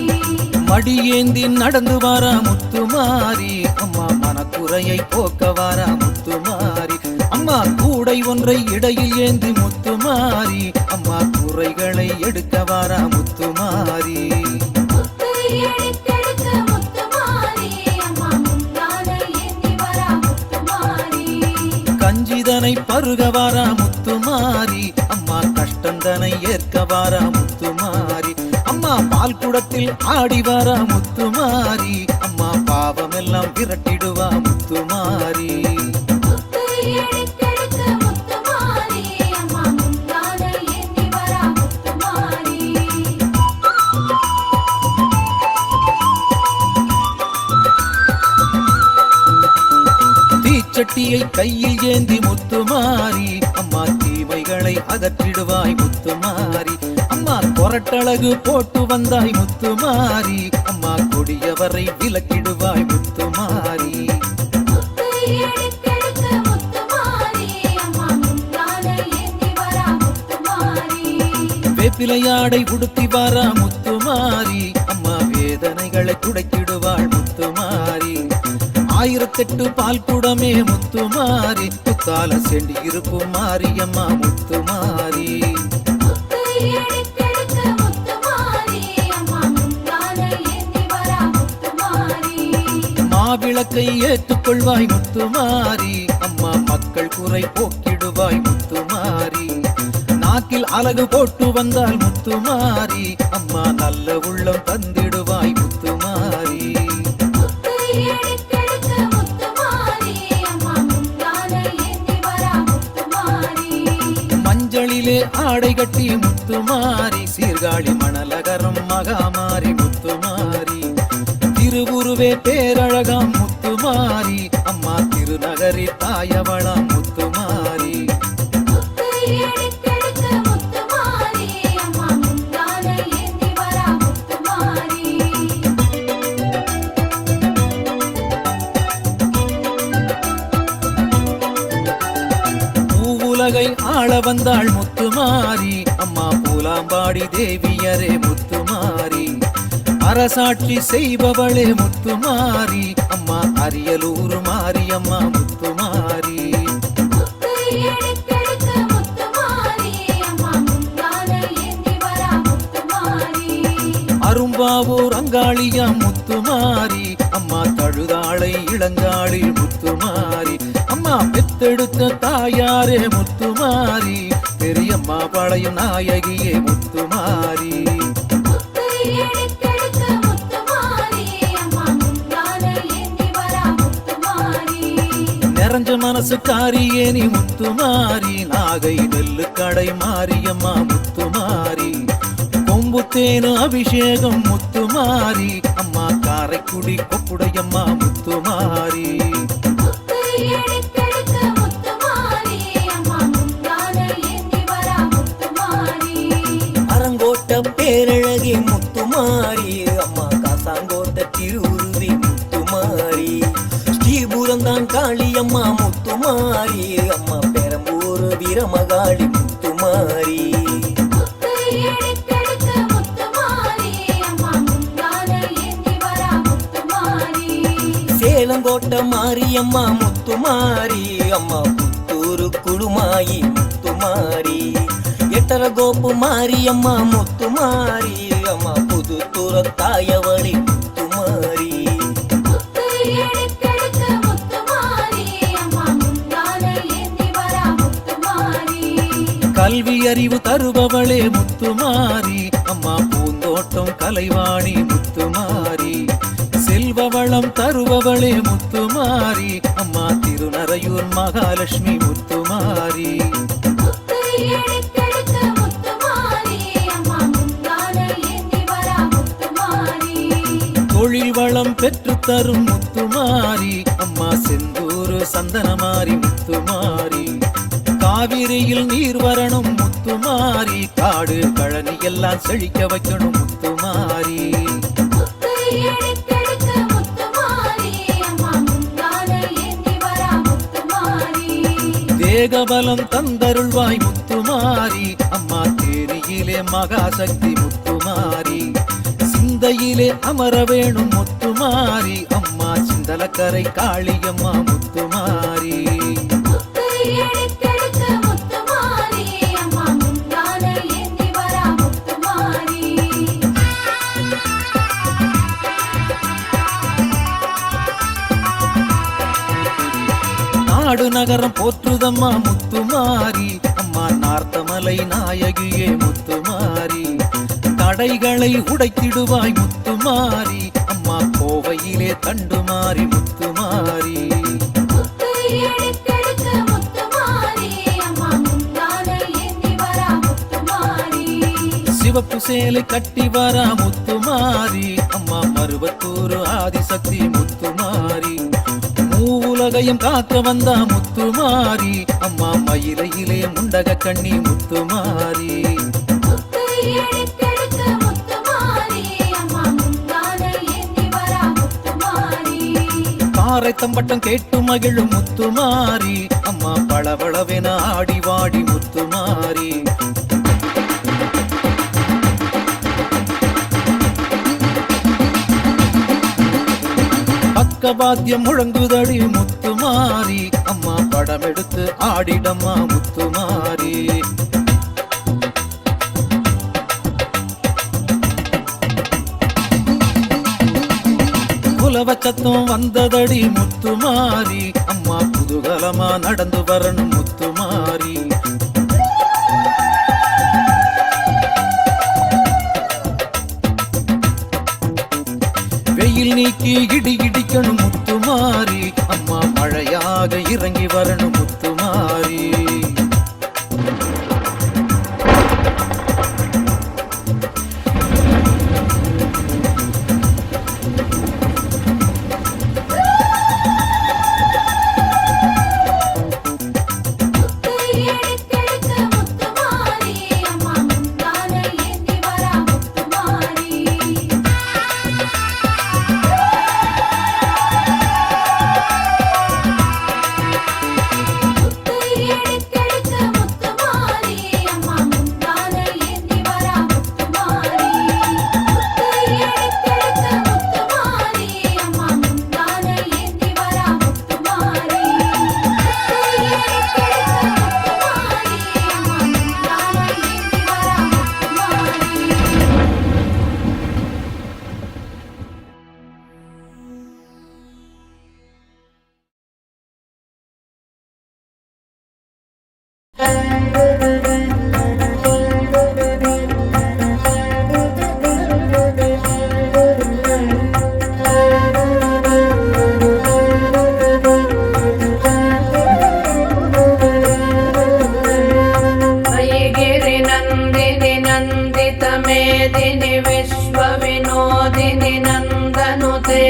மடியேந்தி நடந்து வாரா முத்துமாரி அம்மா மனக்குறையை போக்க வாரா முத்துமாரி அம்மா கூடை ஒன்றை இடையில் ஏந்தி முத்துமாரி அம்மா குறைகளை எடுக்க வாரா முத்துமாரி முத்து எடுத்தெடுக்க முத்துமாரி அம்மா முந்தானை ஏந்தி வரா முத்துமாரி கஞ்சிதனை பருக வாரா முத்துமாரி அம்மா கஷ்டந்தனை ஏற்க வாரா முத்துமாரி அம்மா பால் குடத்தில் ஆடி வாரா முத்துமாரி அம்மா பாவமெல்லாம் விரட்டிடுவா முத்துமாரி முத்து எடுத்தெடுக்க முத்துமாரி அம்மா முந்தானை ஏந்தி வரா முத்துமாரி தீச்சட்டியை கையில் ஏந்தி முத்துமாரி அம்மா தீமைகளை அகற்றிடுவாய் முத்துமாரி அம்மா கொரட்டழகு போட்டு வந்தாய் முத்துமாரி அம்மா கொடியவரை விலக்கிடுவாய் முத்துமாரி முத்து எடுத்தெடுக்க முத்துமாரி அம்மா முந்தானை ஏந்தி வரா முத்துமாரி வேப்பிலையாடை உடுத்தி வாரா முத்துமாரி அம்மா வேதனைகளை துடைத்திடுவாள் முத்துமாரி 1008 பால் குடமே முத்துமாரி புத்தால செண்டி இருக்கும் மாரியம்மா முத்துமாரி முத்து எடுத்தெடுக்க முத்துமாரி அம்மா முந்தானை ஏந்தி வரா முத்துமாரி மாவிளக்கை ஏற்றுக்கொள்வாய் முத்துமாரி அம்மா மக்கள் குறை போக்கிடுவாய் முத்துமாரி நாக்கில் அலகு போட்டு வந்தால் முத்துமாரி அம்மா நல்ல உள்ளம் தந்திடுவாய் முத்துமாரி முத்து எடுத்தெடுக்க முத்துமாரி அம்மா முந்தானை ஏந்தி வரா முத்துமாரி மஞ்சளிலே ஆடை கட்டி முத்துமாரி சீர்காழி மணலகரம் மகாமாரி முத்துமாரி திருவுருவே பேரழகாம் முத்துமாரி அம்மா திருநகரி தாயவளாம் முத்துமாரி முத்து எடுத்தெடுக்க முத்துமாரி அம்மா முந்தானை ஏந்தி வரா முத்துமாரி பூவுலகை ஆள வந்தாள் முத்துமாரி அம்மா பூலாம்பாடி தேவியரே முத்துமாரி அரசாட்சி செய்பவளே முத்துமாரி அம்மா அரியலூர் மாரியம்மா முத்துமாரி முத்து எடுத்தெடுக்க முத்துமாரி அம்மா முந்தானை ஏந்தி வரா முத்துமாரி அரும்பாவூர் அங்காளியா முத்துமாரி அம்மா தழுதாளை இளங்காளி முத்துமாரி அம்மா பெத்தெடுத்த தாயாரே முத்துமாரி பெரியம்மா பழையும் நாயகியே முத்துமாரி முத்து எடுத்தெடுக்க முத்துமாரி அம்மா முந்தானை ஏந்தி வரா முத்துமாரி நிறைஞ்ச மனசுக்காரியே நீ முத்துமாரி நாகை நெல்லு கடை மாரியம்மா முத்துமாரி கொம்பு தேனு அபிஷேகம் முத்துமாரி அம்மா காரைக்குடி கொப்புடையம்மா முத்துமாரி முத்து எடுத்தெடுக்க முத்துமாரி அம்மா முந்தான ஏந்தி வரா முத்துமாரி அரங்கோட்ட பேரழகி முத்துமாரி அம்மா காசாங்கோட்ட திருவுருவி முத்துமாரி ஸ்ரீபுரந்தான் காளியம்மா முத்துமாரி அம்மா பெரம்பூர் வீரமகாளி முத்துமாரி முத்து எடுத்தெடுக்க முத்துமாரி அம்மா முந்தான ஏந்தி வரா முத்துமாரி சேலங்கோட்ட மாரியம்மா முத்துமாரி அம்மா புத்தூரு குழுமாயி முத்துமாரி எட்டரகோப்பு மாரியம்மா முத்துமாரி அம்மா புதுத்தூர தாயவழி முத்துமாரி முத்து எடுத்தெடுக்க முத்துமாரி அம்மா முந்தான ஏந்தி வரா முத்துமாரி கல்வி அறிவு தருபவளே முத்துமாரி அம்மா பூந்தோட்டம் கலைவாணி முத்துமாரி செல்வ வளம் தருபவளே முத்துமாரி அம்மா திருநறையூர் மகாலட்சுமி முத்துமாரி முத்து எடுத்தெடுக்க முத்துமாரி அம்மா முந்தான ஏந்தி வரா முத்துமாரி தொழில் வளம் பெற்று தரும் முத்துமாரி அம்மா செந்தூர் சந்தனமாரி முத்துமாரி காவிரியில் நீர் வரணும் முத்துமாரி காடு கழனி எல்லாம் செழிக்க வைக்கணும் முத்துமாரி முத்து எடுத்தெடுக்க முத்துமாரி அம்மா முந்தான ஏந்தி வரா முத்துமாரி தேகபலம் தந்தருள்வாய் முத்துமாரி அம்மா தேனியிலே மகாசக்தி முத்துமாரி சிந்தையிலே அமர வேணும் முத்துமாரி அம்மா சிந்தலக்கரை காளியம்மா முத்துமாரி முத்து எடுத்தெடுக்க முத்துமாரி அம்மா முந்தான ஏந்தி வரா முத்துமாரி நாடு நகரம் போற்றுதம்மா முத்துமாரி அம்மா நார்த்தமலை நாயகியே முத்துமாரி தடைகளை உடைத்திடுவாய் முத்துமாரி அம்மா கோவையிலே தண்டுமாரி முத்துமாரி முத்து எடுத்தெடுக்க முத்துமாரி அம்மா முந்தான ஏந்தி வரா முத்துமாரி சிவப்பு சேலை கட்டி வரா முத்துமாரி அம்மா மருவத்தூர் ஆதிசக்தி முத்துமாரி மூவுலகையும் காக்க வந்தா முத்துமாரி அம்மா மயிலையிலே முண்டக கண்ணி முத்துமாரி முத்து எடுத்தெடுக்க முத்துமாரி அம்மா முந்தான ஏந்தி வரா முத்துமாரி காரை தம்பட்டம் கேட்டு மகிழும் முத்துமாரி அம்மா பளபளவென ஆடி வாடி முத்துமாரி பக்கபாத்தியம் முழங்குதடி முத்துமாரி அம்மா படம் எடுத்து ஆடிடம்மா முத்துமாரி குலவச்சத்தம் வந்ததடி முத்துமாரி அம்மா குதூகலமா நடந்து வரணும் முத்துமாரி வெயில் நீக்கி இடி இடிக்கணும் முத்துமாரி அம்மா மழையாக இறங்கி வரணும் முத்துமாரி முத்து எடுத்தெடுக்க முத்துமாரி அம்மா முந்தான ஏந்தி வரா முத்துமாரி முத்து विश्वविनोदिनि नन्दनुते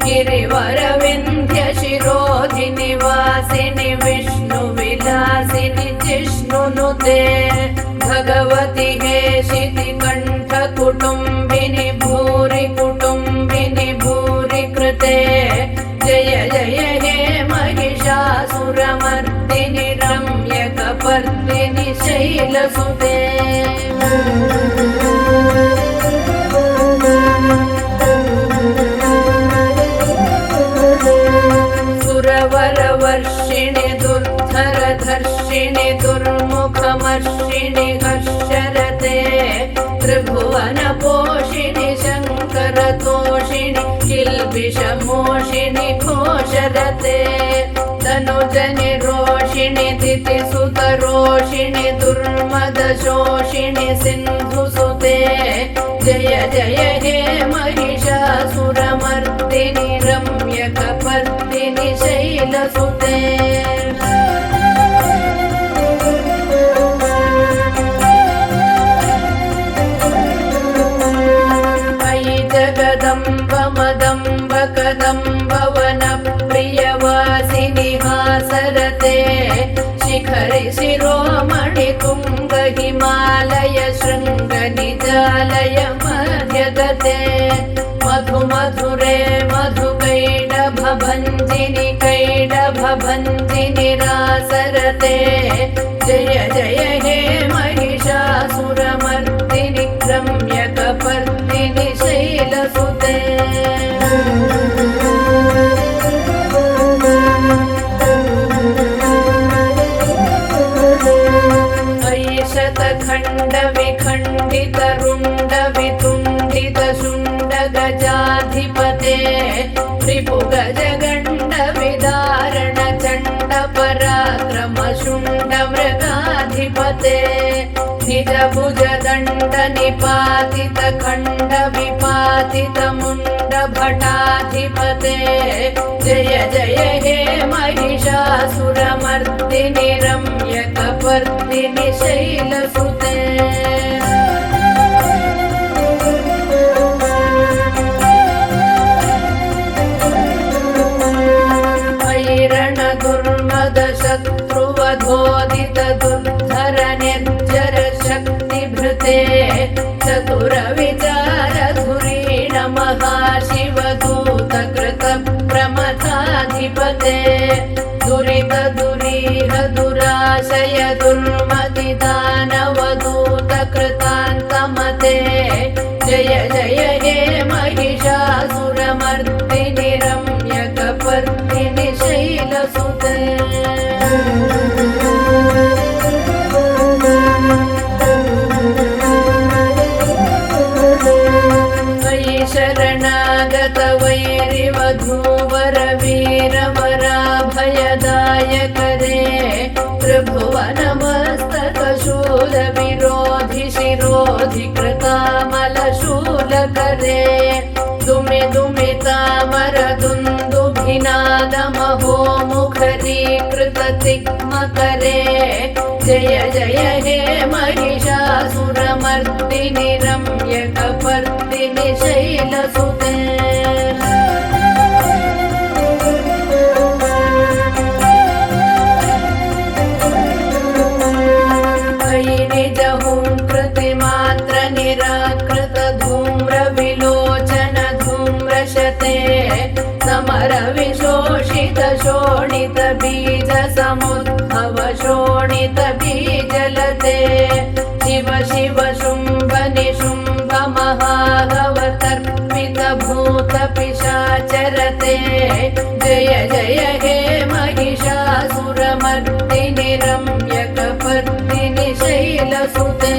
गिरिवरविन्ध्यशिरोधिनि वासिनि विष्णुविलासिनि जिष्णुनुते भगवति हेशितिकण्ठकुटुम्बिनि भूरि कुटुम्बिनि भूरि कृते जय जय हे महिषासुरमर्दिनि रम्यकपर्दिनि शैलसुते सुरवरवर्षिणि दुर्धरधर्षिणि दुर्मुखमर्षिणि हर्षरते त्रिभुवनपोषिणि शङ्करतोषिणि किल्बिषमोषिणि घोषरते तनुजनि रोषिणि दितिसुतरोषिणि दुर्मदशोषिणि सिन्धुसुते जय जय हे महिषासुरमर्दिनि रम्यकपर्दिनि शैलसुते अयि जगदम्ब मदम्ब कदम्ब वनप्रियवासिनि हासरते शिखरि शिरोमणि तुङ्ग हिमालय शृङ्ग निजालय मध्यगते मधु मधुरे मधुकैडभभञ्जिनि कैडभभञ्जिनि रासरते जय जय हे महिषासुरमर्दिनि रम्यकपर्दिनि शैलसुते शतखण्डविखण्डितरुण्डवितुण्डित शुण्ड गजाधिपते त्रिपुगजगण्ड विदारण चण्ड पराक्रम शुण्ड मृगाधिपते निजभुज दण्ड निपातित खण्ड विपातित मुण्ड भटाधिपते जय जय हे महिषासुरमर्दिनि रम्यकपर्दिनि शैलसुते शत्रुवधोदित दुर्धर निर्जर शक्तिभृते चतुर विचार धुरीण महाशिवदूत कृत प्रमथाधिपते दुरित दुरीह दुराशय दुर्मति दानवदूत कृतान्तमते जय जय हे महिषासुरमर्दिनि रम्यकपर्दिनि शैलसुते मयि शरणागत वैरिवधूवर वीरवराभयदायकरे त्रिभुवनमस्तकशूल विरोधि शिरोधि कृतामलशूलकरे दुमि दुमितामर दुन्दुभिनाद महो मुखरीकृत तिग्मकरे जय जय हे महिषासुरमर्दिनि रम्यकपर्दिनि शैलसुते अयि निजहुङ्कृतिमात्र निराकृत धूम्र विलोचन धूम्रशते समर विशोषित शोणित बीज समुद्भव शोणित बीजलते शिव शिव शुम्भ निशुम्भ महागवतर्पित भूत पिशाचरते जय जय हे महिषासुरमर्दिनि रम्यकपर्दिनि शैलसुते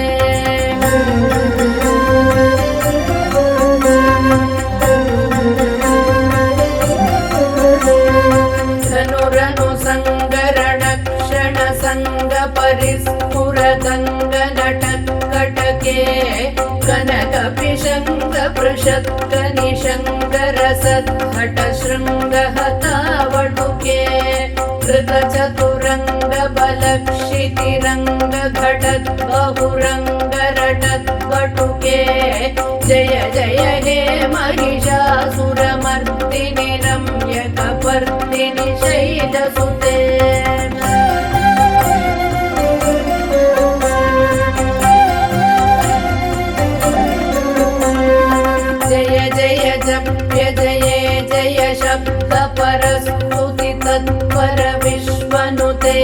धनुरनु संगरण क्षण संग परिस्फुरदंग नटत्कटके कनक पिशंग पृषत्क निशंग रसद्घट शृंग हतावटुके कृत चतुरंग बलक्षितिरंग घटत् बहुरंग रटत् वटुके जय जय हे महिषासुरमर्दिनि रम्यकपर्दिनि शैलसुते जय जय जप्य जये जय शब्द परस्तुति तत्पर विश्वनुते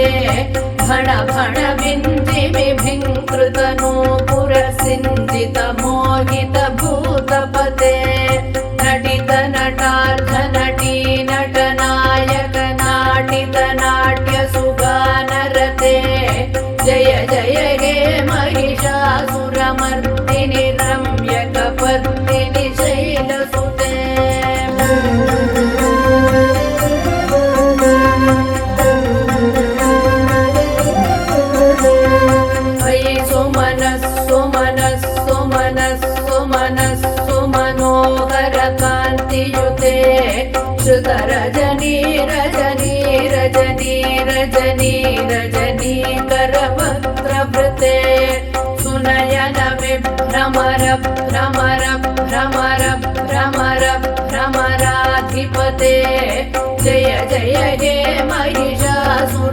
भण भण विञ्जिमिभिङ्कृत नूपुर सिञ्जित मोहित भूतपते नटित नटार्ध नटी नटनायक नाटित नाट्य सुगानरते जय जय हे महिषासुरमर्दिनि रम्यकपर्दिनि शैलसुते अयि सुमनः सुमनः सुमनः सुमनः सुमनोहर कान्तियुते श्रुतरजनी रजनी रजनी रजनी रजनी करवक्त्रवृते सुनयन विभ्रमर भ्रमर भ्रमर भ्रमर भ्रमराधिपते जय जय हे महिषासुरमर्दिनि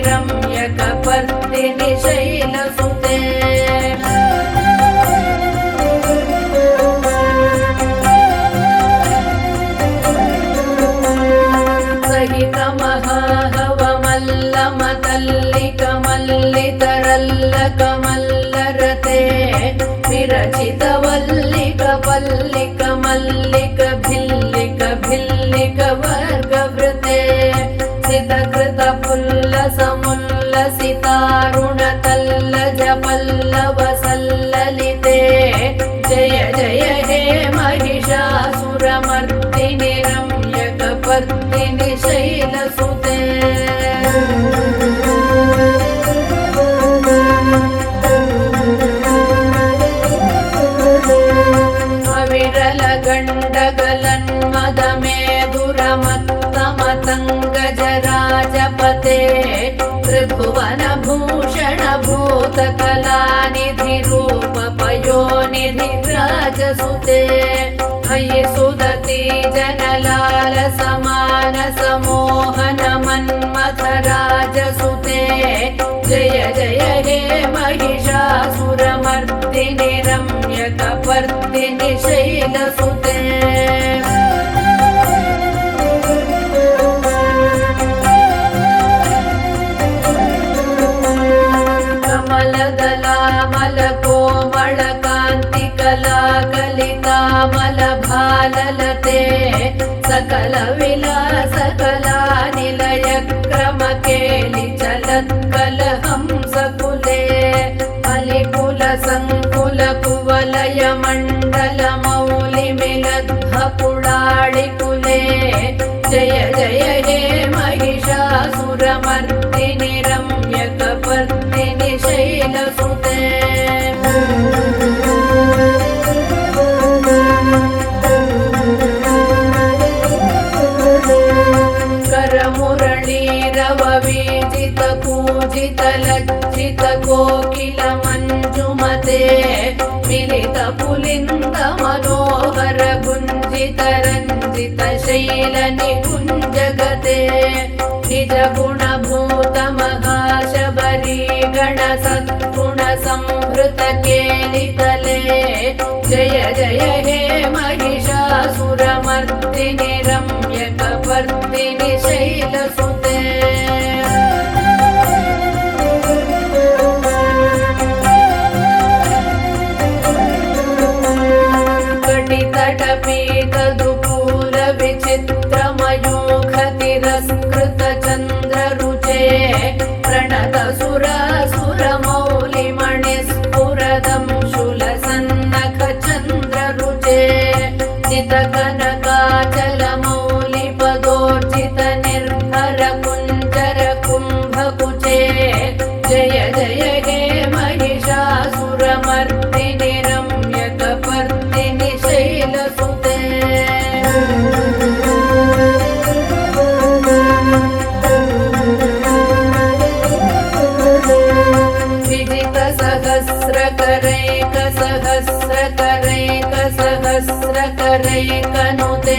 रम्यकपर्दिनि शैलसुते सहित महाहवमल्लमतल्लिकमल्लितरल्लकमल्लरते विरचित वल्लिक वल्लिक मल्लिक भिल्लिक भिल्लिक वर्गवृते सितकृत पुल्लसमुल्लसितारुण तल्लज पल्लव सल्ललिते जय जय हे महिषासुरमर्दिनि रम्यकपर्दिनि शैलसुते अविरल गण्डगलन्मदमेधुरमत्तमतङ्गजराजपते त्रिभुवन भूषण भूतकलानिधि रूप पयोनिधि राजसुते अयि सुदति जनलाल समान समोहन मन्मथ राजसुते जय जय हे महिषासुरमर्दिनि रम्यकपर्दिनि शैलसुते कमलदलामलकोमलकान्तिकलाकलिकामलभाललते सकल विलास कलानिलय क्रमकेलि चलत्कलहंसकुले अलिकुल संकुल कुवलय मण्डल मौलिमिलद्भपुडाळिकुले जय जय हे महिषासुरमर्दिनि रम्यकपर्दिनि शैलसुते करमुरळीरववीजित कूजित लज्जित कोकिल मञ्जुमते मिलित पुलिन्द मनोहर गुञ्जित रञ्जित शैल निकुञ्जगते निज गुणभूत महाशबरी गण सद्गुण संहृत केलितले जय जय हे महिषासुरमर्दिनि रम्यकपर्दिनि शैलसुते कटितटपीतदुकूल विचित्रमयूखतिरस्कृत चन्द्ररुचे प्रणत सुरासुरमौलिमणिस्फुरदं शूलसन्नख चन्द्ररुचे चितकनकाचलमौलिपदोर्जित निर्भर कुञ्जर कुम्भकुचे जय जय हे महिषासुरमर्दिनि रम्यकपर्दिनि शैलसुते सहस्रकरैकनुते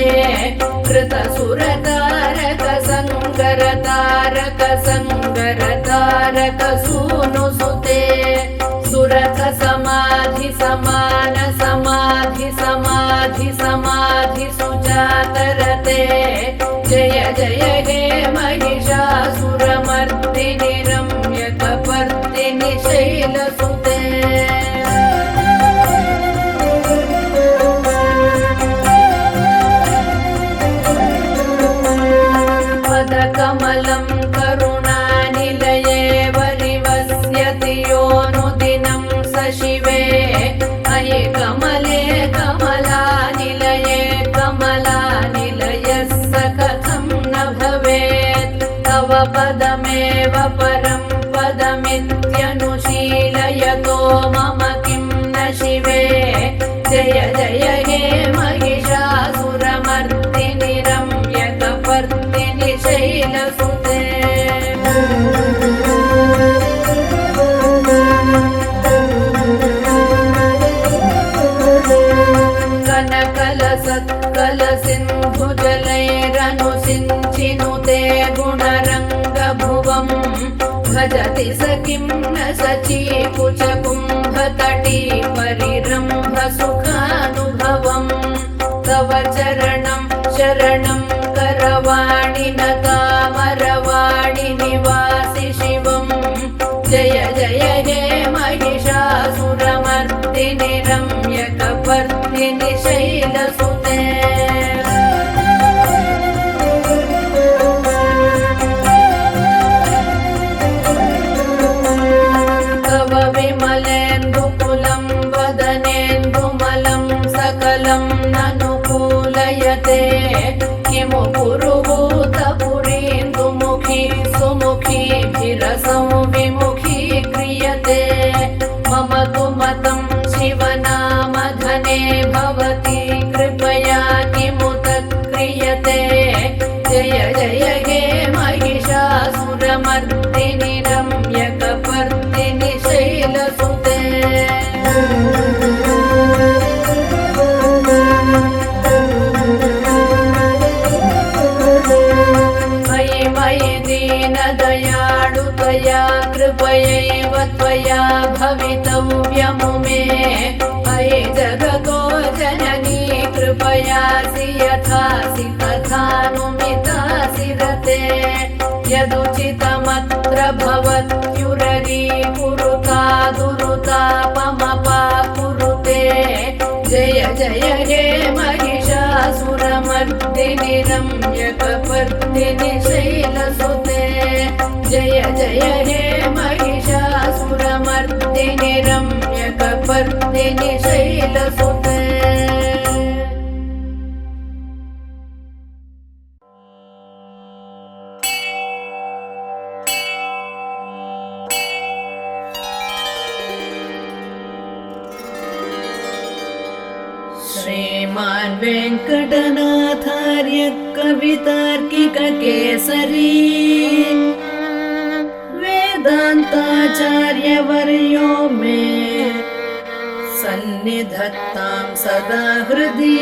कृतसुरतारक संगरतारक संगरतारक सूनुसुते सुरत समाधि समान समाधि समाधि समाधि सुजातरते जय जय हे महिषासुरमर्दिनि रम्यकपर्दिनि शैलसुते पदकमलं करुणानिलये वरिवस्यति योऽनुदिनं स शिवे अये कमले कमलानिलये कमलानिलयः स कथं न भवेत् तव पदमेव परं पदमित्यनुशीलयतो मम किं न शिवे जय जय हे महिषासुरमर्दिनि रम्यकपर्दिनि शैलसुते कनकलसत्कलसिन्धुजलैरनुसिञ्चिनुते गुणरङ्गभुवम् भजति स किं न सचीकुचकुम्भतटी परिरम्भसुखानुभवम् तव चरणं शरणं करवाणि न कामरवाणि निवासि शिवम् जय जय हे महिषासुरमर्दिनि रम्यकपर्दिनि शैलसुते तव विमलेन्दुकुलं वदनेन्दुमलं सकलं ननुकूलयते किमु पुरुभूतपुरीन्दुमुखी सुमुखीभिरसौ विमुखी क्रियते मम तु मतं शिवनामधने भवति कृपया किमु तत्क्रियते जय जय हे महिषासुरमर्दिनि रम्यकपर्दिनि शैलसुते मयि मयि दीनदयाळुतया कृपयैव त्वया भवितव्यमुमे अयि जगतो जननी कृपयासि यथासि तथानुमितासि रते यदुचितमत्र भवत्युररी कुरुता दुरुतापमपा कुरुते जय जय हे महिषासुरमर्दिनि रम्यकपर्दिनि शैलसुते जय जय हे महिषासुरमर्दिनि रम्यकपर्दिनि शैलसुते श्रीमान् वेङ्कटनाथार्य कवितार्किककेसरी वेदान्ताचार्यवर्यो मे सन्निधत्तां सदा हृदि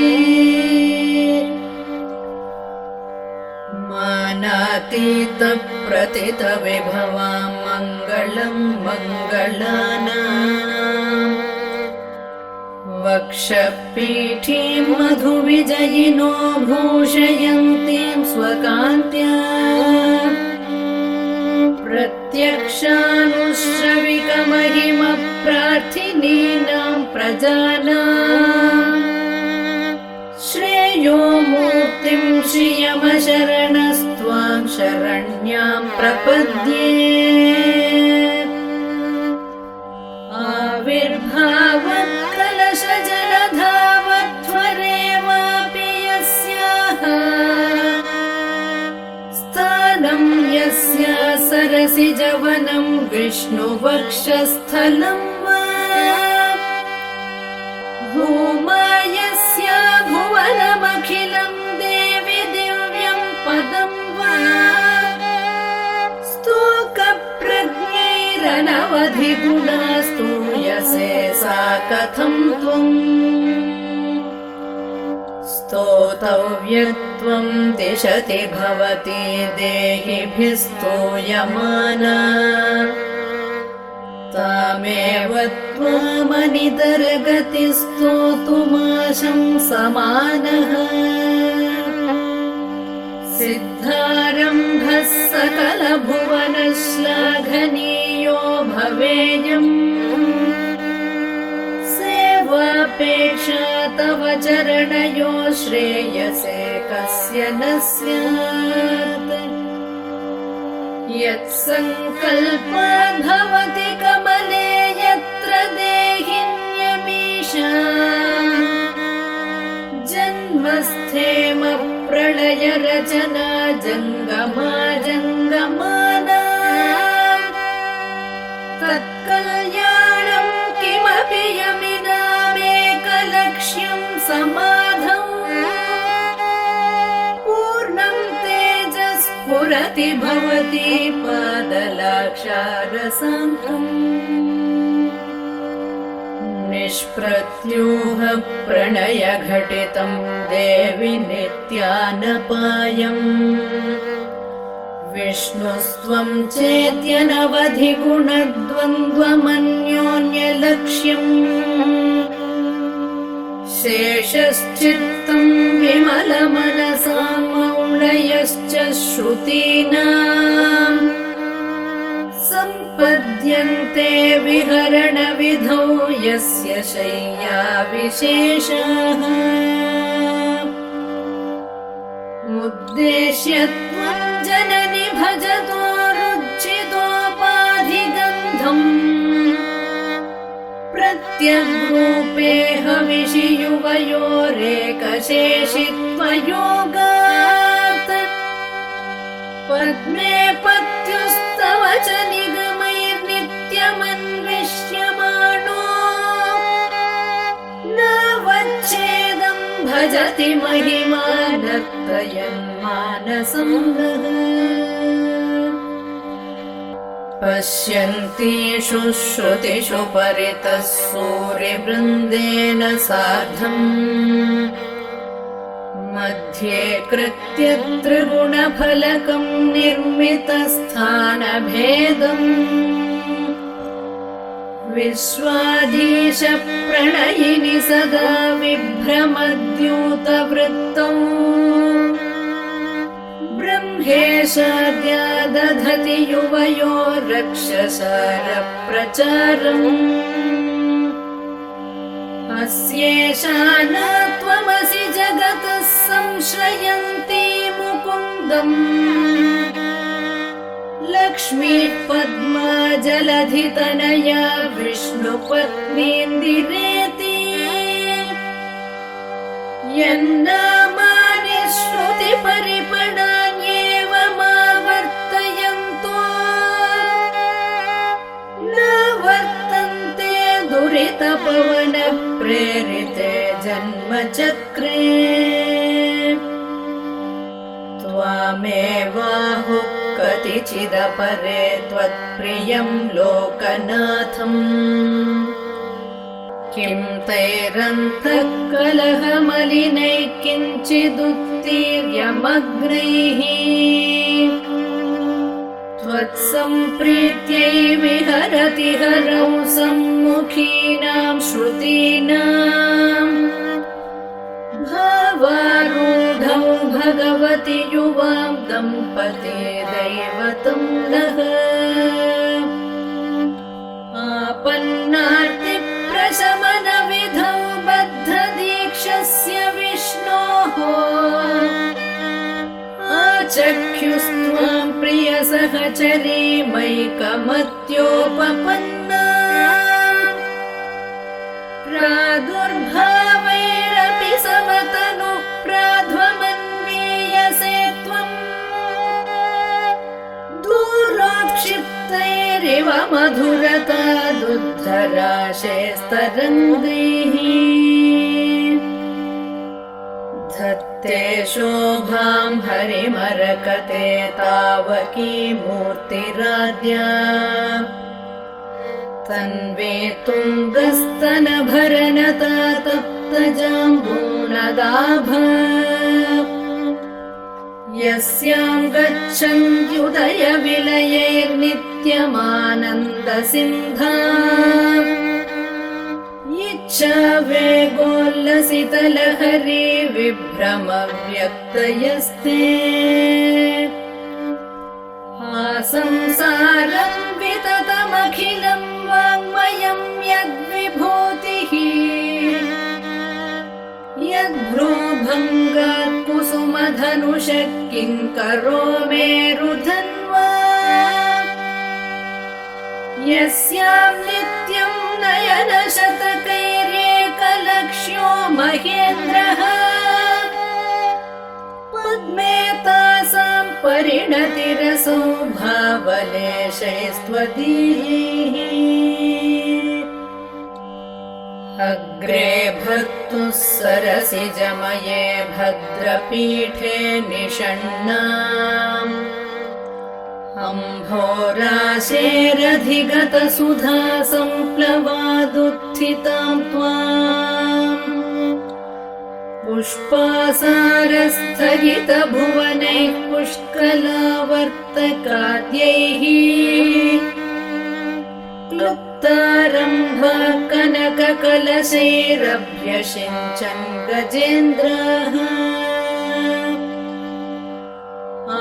मानातीतप्रथितविभवां मङ्गलं मङ्गलानाम् वक्षपीठीं मधुविजयिनो भूषयन्तीं स्वकान्त्या प्रत्यक्षानुश्रविकमहिमप्रार्थिनीनां प्रजानां श्रेयो मूर्तिं श्रियमशरणस्त्वां शरण्यां प्रपद्ये आविर्भावत्कलशजलधावत्वरेवापि यस्याः स्थानं यस्या सरसिजवनं विष्णुवक्षस्थलं वा भूमा यस्या भुवनमखिलं देवि दिव्यं पदं वा स्तोकप्रज्ञैरनवधिगुणा स्तूयसे सा कथं त्वम् स्तोतव्यत्वं दिशति भवति देहिभिः स्तूयमाना तामेव त्वामनितरगति स्तोतुमाशं समानः सिद्धारम्भः सकलभुवनश्लाघनीयो भवेयम् सेवापेक्षा तव चरणयो श्रेयसे कस्य न स्यात् यत्सङ्कल्पो भवति कमले यत्र देहिन्यमीशा जन्मस्थेम प्रलय रचना जङ्गमा जङ्गमाना तत्कल्याणं किमपि यमिनामेकलक्ष्यं समाधौ पूर्णं तेजस्फुरति भवति पादलाक्षारसान्तम् निष्प्रत्यूह प्रणय घटितं देवि नित्यानपायम् विष्णुस्त्वं चेत्यनवधि गुणद्वन्द्वमन्योन्यलक्ष्यम् शेषश्चित्तं विमलमनसा मौळयश्च श्रुतीनाम् सम्पद्यन्ते विहरणविधौ यस्य शय्या विशेषः उद्देश्य त्वं जननि भजतो रुचितोपाधिगन्धम् प्रत्यग्रूपे हविषि युवयोरेकशेषित्वयोगात् पद्मे पत्युस्तव च निगमैर्नित्यमन्विष्यमाणो न वच्छेदं भजति महिमानत्रयन्मानसं नः पश्यन्तीषु श्रुतिषु परितः सूर्यवृन्देन सार्धम् मध्ये कृत्य त्रिगुणफलकं निर्मितस्थानभेदम् विश्वाधीश प्रणयिनि सदा विभ्रमद्यूतवृत्तौ ब्रह्मेशाद्या दधति युवयो रक्षसारप्रचारम् अस्येषा न त्वमसि जगतः संश्रयन्ती मुकुन्दम् लक्ष्मी पद्मा जलधितनया विष्णुपत्नीन्दिरेति यन्नामानि श्रुतिपरिपणान्येवमावर्तयन्तो न वर्तन्ते दुरितपवनप्रेरिते जन्मचक्रे त्वामेवाहुः कतिचिदपरे त्वत्प्रियं लोकनाथम् किं तैरन्तःकलहमलिनैः किञ्चिदुत्तीर्यमग्नैः त्वत्सम्प्रीत्यै विहरति हरौ सम्मुखीनां श्रुतीनाम् भावारूढौ भगवति युवां दम्पते दैवतं नः आपन्नार्तिप्रशमनविधौ बद्धदीक्षस्य विष्णोः आचख्युस्त्वां प्रियसहचरीमैकमत्योपपन्ना प्रादुर्भावैरपि समतनु प्राध्वमन्वीयसे त्वम् दूरोक्षिप्तैरिव मधुरता दुद्धराशेस्तरङ्गैः धत्ते शोभां हरिमरकते तावकी मूर्तिराद्या तन्वे तुङ्गस्तनभरनता मुक्तजाम्बूनदाभ यस्यां गच्छन्त्युदयविलयैर्नित्यमानन्दसिन्धा इच्छा वेगोल्लसितलहरी विभ्रमव्यक्तयस्ते संसारं विततमखिलं वाङ्मयं यद्विभूतिः यद्भ्रूभङ्गात् कुसुमधनुषः किङ्करो मेरुधन्वा यस्यां नित्यं नयनशतकैर्येकलक्ष्यो महेन्द्रः पद्मे तासां परिणतिरसो भावलेशैस्त्वदीयैः अग्रे भर्तुः सरसिजमये भद्रपीठे निषण्णाम् अम्भोराशेरधिगतसुधा सम्प्लवादुत्थितां त्वाम् पुष्पासारस्थगितभुवनैः पुष्कलावर्तकाद्यैः क्लुप्तारम्भा कनककलशैरभ्यषिञ्चन् गजेन्द्रः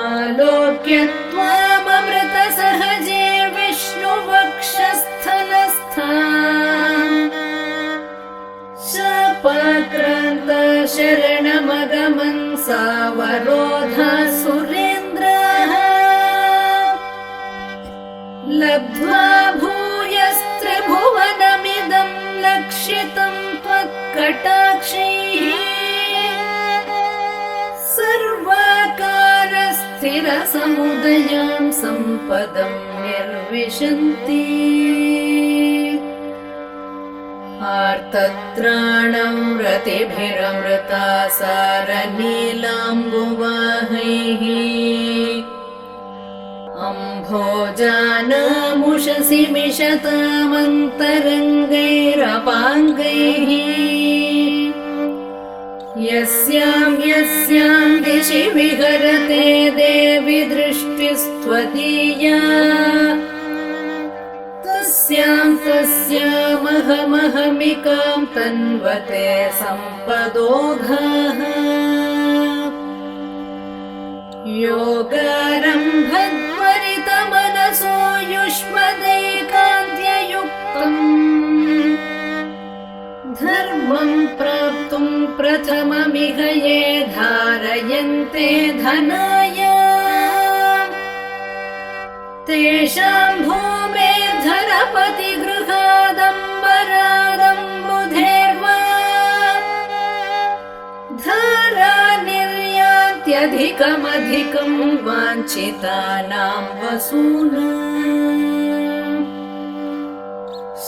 आलोक्य त्वाममृतसहजे विष्णुवक्षस्थलस्थाम् शापाक्रान्ता शरणमगमन् सावरोधा सुरेन्द्रः लब्ध्वा भूयस्त्रिभुवनमिदं लक्षितं त्वत्कटाक्षैः सर्वाकारस्थिरसमुदयां सम्पदं निर्विशन्ति आर्तत्राणं रतिभिरमृता सारनीलाम्बुवाहैः अम्भोजानामुषसि मिषतामन्तरङ्गैरपाङ्गैः यस्यां दिशि विहरते देवि दृष्टिस्त्वदीया तस्यामहमहमिकां तन्वते सम्पदोघः योगारम्भत्वरितमनसो युष्मदैकान्त्ययुक्तम् धर्मं प्राप्तुं प्रथममिह ये धारयन्ते धनाय तेषां भूमेर्धरपतिगृहादम्बरादम्बुधेर्वा धारा निर्यान्त्यधिकमधिकं वाञ्छितानां वसूनाम्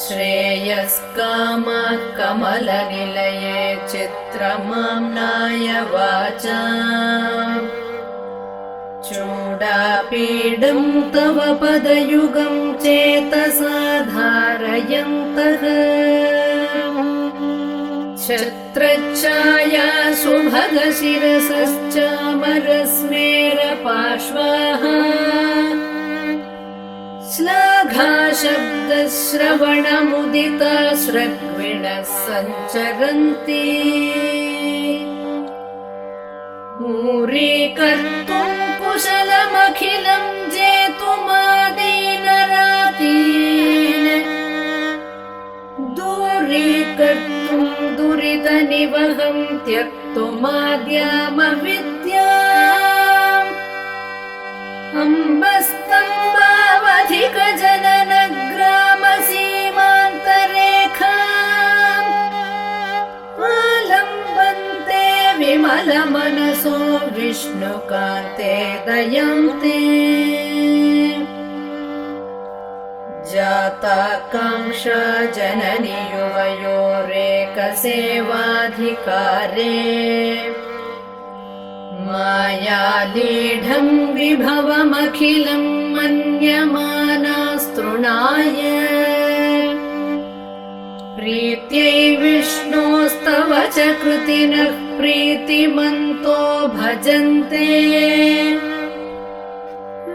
श्रेयस्कामः कमलनिलये चित्रमाम्नाय वाचा चूडापीडं तव पदयुगं चेतसा धारयन्तः छत्रच्छाया सुभगशिरसश्चामरस्मेरपार्श्वाः श्लाघाशब्दश्रवणमुदिता स्रग्विणः सञ्चरन्ति मूरीकर्तुं कुशलमखिलं जेतुमादीनरातीन् दूरीकर्तुं दुरितनिवहं त्यक्तुमाद्यामविद्याम् अम्बस्तम्भावधिकजननग्रामसीमान्तरेखाम् आलम्बन्ते विमलमनसो विष्णुकान्ते दयन्ते जाताकाङ्क्षा जननि युवयोरेकसेवाधिकारे मायालीढं विभवमखिलं मन्यमानास्तृणाय प्रीत्यै विष्णोस्तव च कृतिनः प्रीतिमन्तो भजन्ते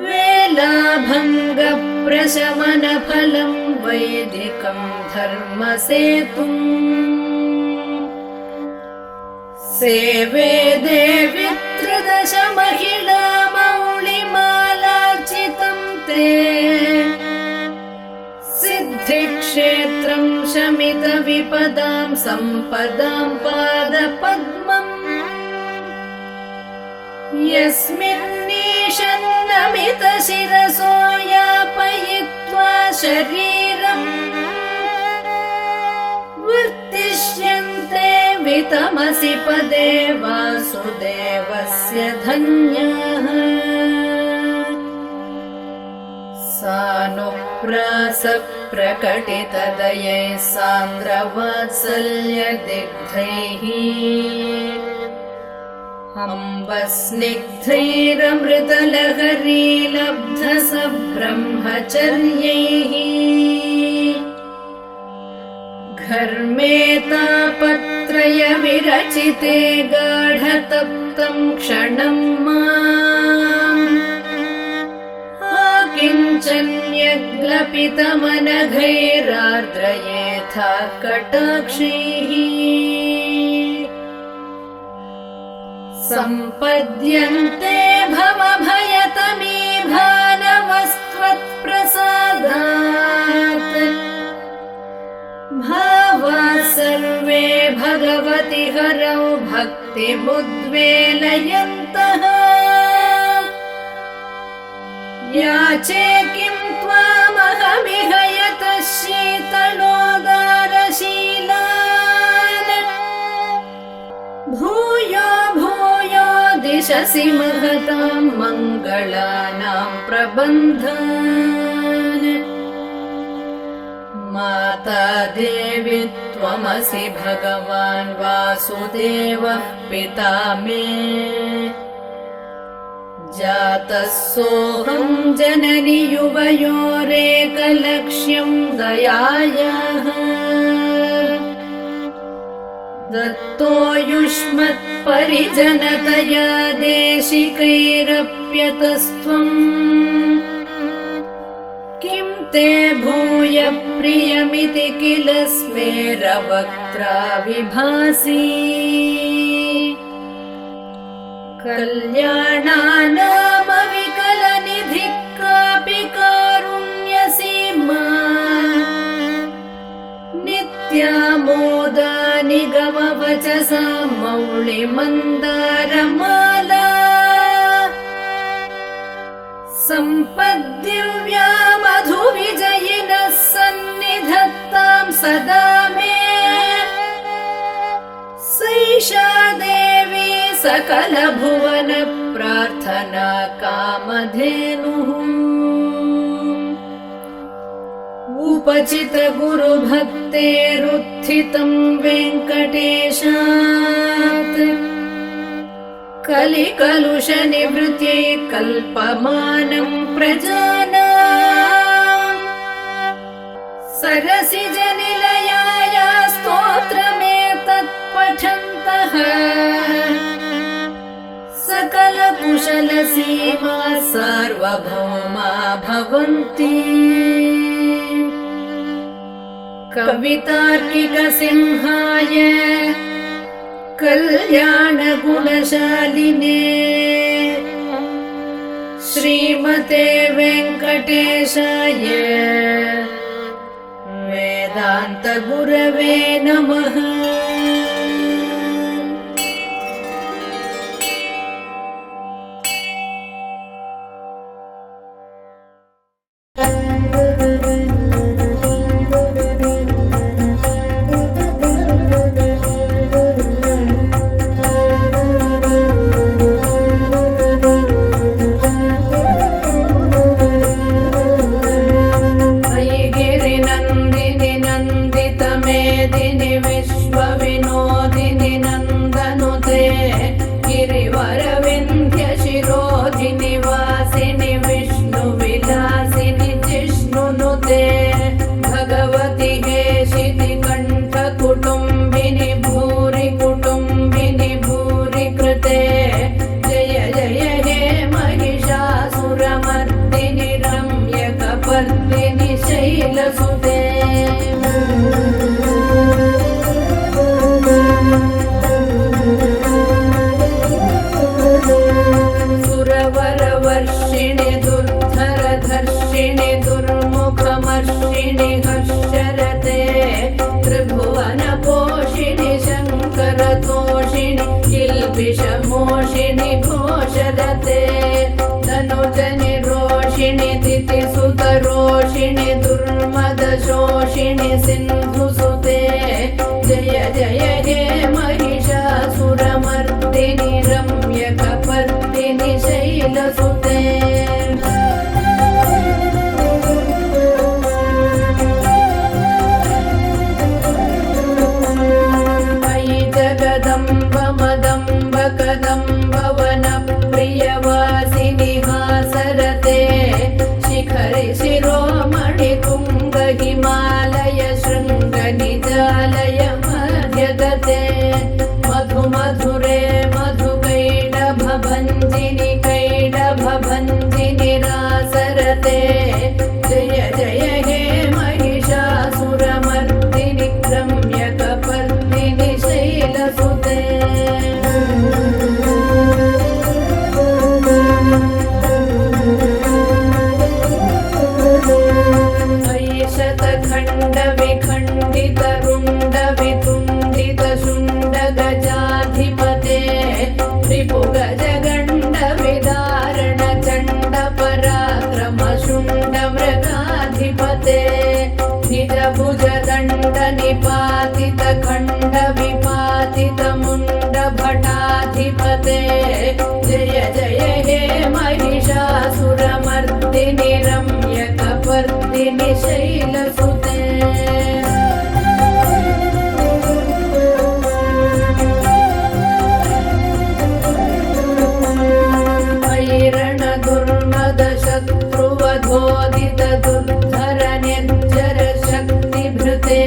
वेलाभङ्गप्रशमनफलं वैदिकं धर्मसेतुम् सेवे देवि त्रदश महिला मौलिमालार्चितं ते सिद्धिक्षेत्रं शमितविपदां सम्पदां पादपद्मम् यस्मिन्नीशन्नमितशिरसो यापयित्वा शरीरम् वर्तिष्यन्ते वितमसि पदे वासुदेवस्य धन्याः सानुप्रासप्रकटितदयैः सान्द्रवात्सल्यदिग्धैः अम्बस्निग्धैरमृतलहरीलब्धसब्रह्मचर्यैः घर्मेतापत्रय विरचिते गाढतप्तं क्षणं माम् आकिञ्चन्यग्लपितमनघैरार्द्रयेथा कटाक्षैः सम्पद्यन्ते भवभयतमीभानवस्त्वत्प्रसादात् भावाः सर्वे भगवति हरौ भक्तिमुद्वेलयन्तः याचे किं त्वामहमिह यतः शीतलोदारशीलान् भूयो भूयो दिशसि महतां मङ्गलानां प्रबन्धान् माता देवी त्वमसि भगवान् वासुदेवः पिता मे जातः सोऽहं जननि युवयोरेकलक्ष्यं दयायाः दत्तो युष्मत्परिजनतया देशिकैरप्यतस्त्वम् किं ते भूय प्रियमिति किल स्मेरवक्त्रा विभासि कल्याणानामविकलनिधिः कापि कारुण्यसीमा नित्यामोदा निगमवचसा मौलिमन्दारमाला सम्पद्दिव्या मधुविजयिनः सन्निधत्तां सदा मे सैषा देवी सकलभुवन प्रार्थना कामधेनुः उपचित गुरुभक्तेरुत्थितं वेङ्कटेशात् कलिकलुषनिवृत्यै कल्पमानं प्रजानाम् सरसिजनिलयाया स्तोत्रमेतत् पठन्तः सकलकुशलसीमा सार्वभौमा भवन्ति कवितार्किकसिंहाय कल्याणगुणशालिने श्रीमते वेङ्कटेशाय वेदान्तगुरवे नमः। विषमोषिणि घोषरते तनुजनि रोषिणि तिथिसुतरोषिणि दुर्मदशोषिणि सिन्धुसुते जय जय हे महिषासुरमर्दिनि रम्यकपर्दिनि शैलसुते जगदम्ब मदम्ब कदम्ब वनप्रियवासिनि हासरते शिखरि शिरोमणि तुङ्ग हिमालय शृङ्ग निजालय मध्यगते मधु मधुरे मधुकैडभञ्जिनि कैडभञ्जिनि रासरते जय जय हे महिषासुरमर्दिनि रम्यकपर्दिनि शैलसुते शतखण्ड विखण्डित रुण्ड वितुण्डित शुण्ड गजाधिपते रिपुगज गण्ड विदारण चण्ड पराक्रम शुण्ड मृगाधिपते निज भुज दण्ड निपातित खण्ड विपातित मुण्ड भटाधिपते जय जय हे महिषासुरमर्दिनि रम्यकपर्दिनि शैलसुते ऐरण दुर्मद शत्रुवधोदित दुर्धर निर्जर शक्तिभृते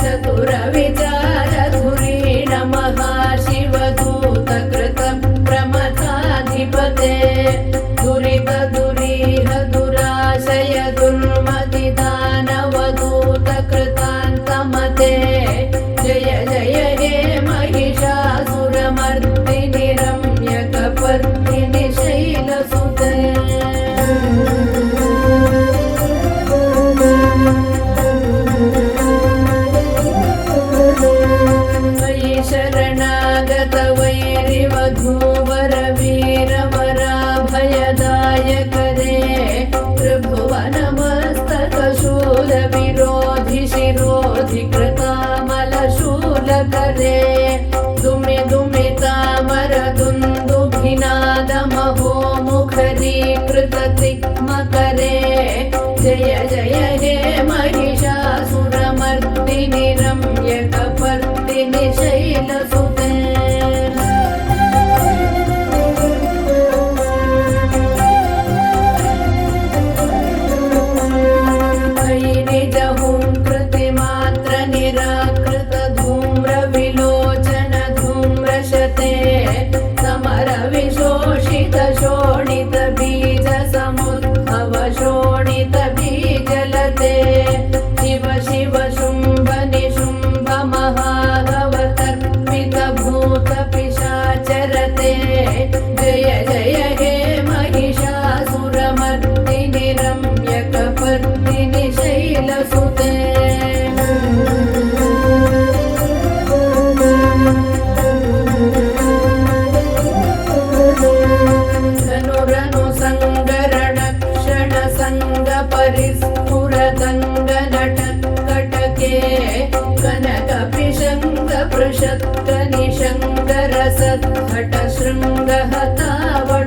चतुर विचार धुरीण महाशिवदूत कृत प्रमथाधिपते दुरित दुरीह दुराशय दुर्मति दानवदूत कृतान्तमते जय जय हे महिषासुरमर्दिनि रम्यकपर्दिनि शैलसुते मयि शरणागत वैरिवधूवर वीरवराभयदायक रे त्रिभुवनमस्तक शूल विरोधि शिरोधि कृतामलशूलक रे दुमि दुमि तामर दुन्दुभिनाद महो मुखरीकृत तिग्मकरे जय जय हे महिषासुरमर्दिनि रम्यकपर्दिनि शैलसुते निजहुङ्कृतिमात्र निराकृत धूम्र विलोचन धूम्रशते समर विशोषित शोणित बीज समुद्भव शोणित बीजलते शिव शिव शुम्भ निशुम्भ महागवतर्पित भूत पिशाचरते जय जय हे महिषासुरमर्दिनि रम्यकपर्दिनि शैलसुते धनुरनु सङ्गरण क्षण सङ्ग परिस्फुरदङ्ग नटकटके कनक पिशङ्ग पृषत्क निशङ्ग रसद्घट शृङ्ग हतावट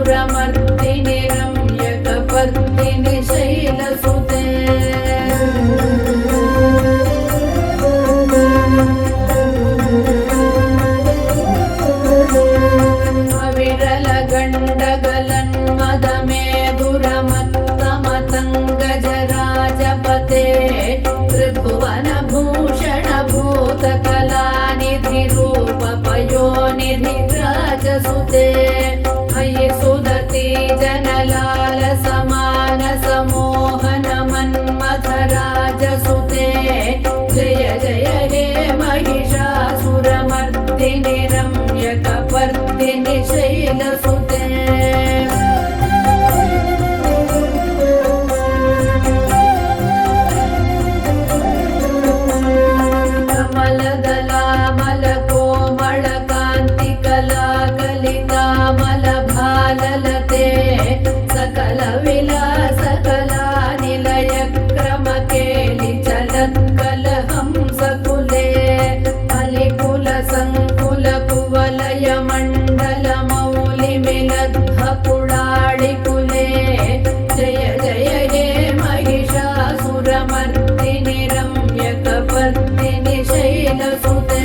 सुरमर्दिनि रम्यकपर्दिनि शैलसुते अविरलगण्डगलन्मदमेधुरमत्तमतङ्गजराजपते त्रिभुवनभूषणभूतकलानिधि रूपपयोनिधि राजसुते मयि सुदति जनलाल समान समोहन मन्मथराजसुते जय जय हे महिषासुरमर्दिनि रम्यकपर्दिनि शैलसुते कमलदलामलकोमलकान्तिकलाकलितामलभाललते सकलविलासकलानिलयक्रमकेलिचलत्कलहंसकुले फलिकुलसङ्कुलकुवलयमण्डलमौलिमिलद्भपुडाळिकुले जय जय हे महिषासुरमर्दिनि रम्यकपर्दिनि शैलसुते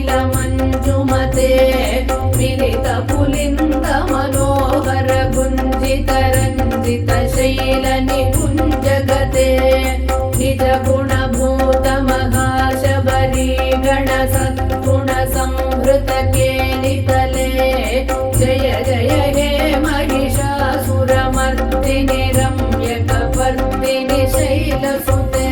करमुरळीरववीजितकूजितलज्जितकोकिलमञ्जुमते मिलितपुलिन्दमनोहर गुञ्जितरञ्जितशैलनिकुञ्जगते निजगुणभूतमहाशबरी गणसद्गुणसंहृतकेलितले जय जय हे महिषासुरमर्दिनि रम्यकपर्दिनि शैलसुते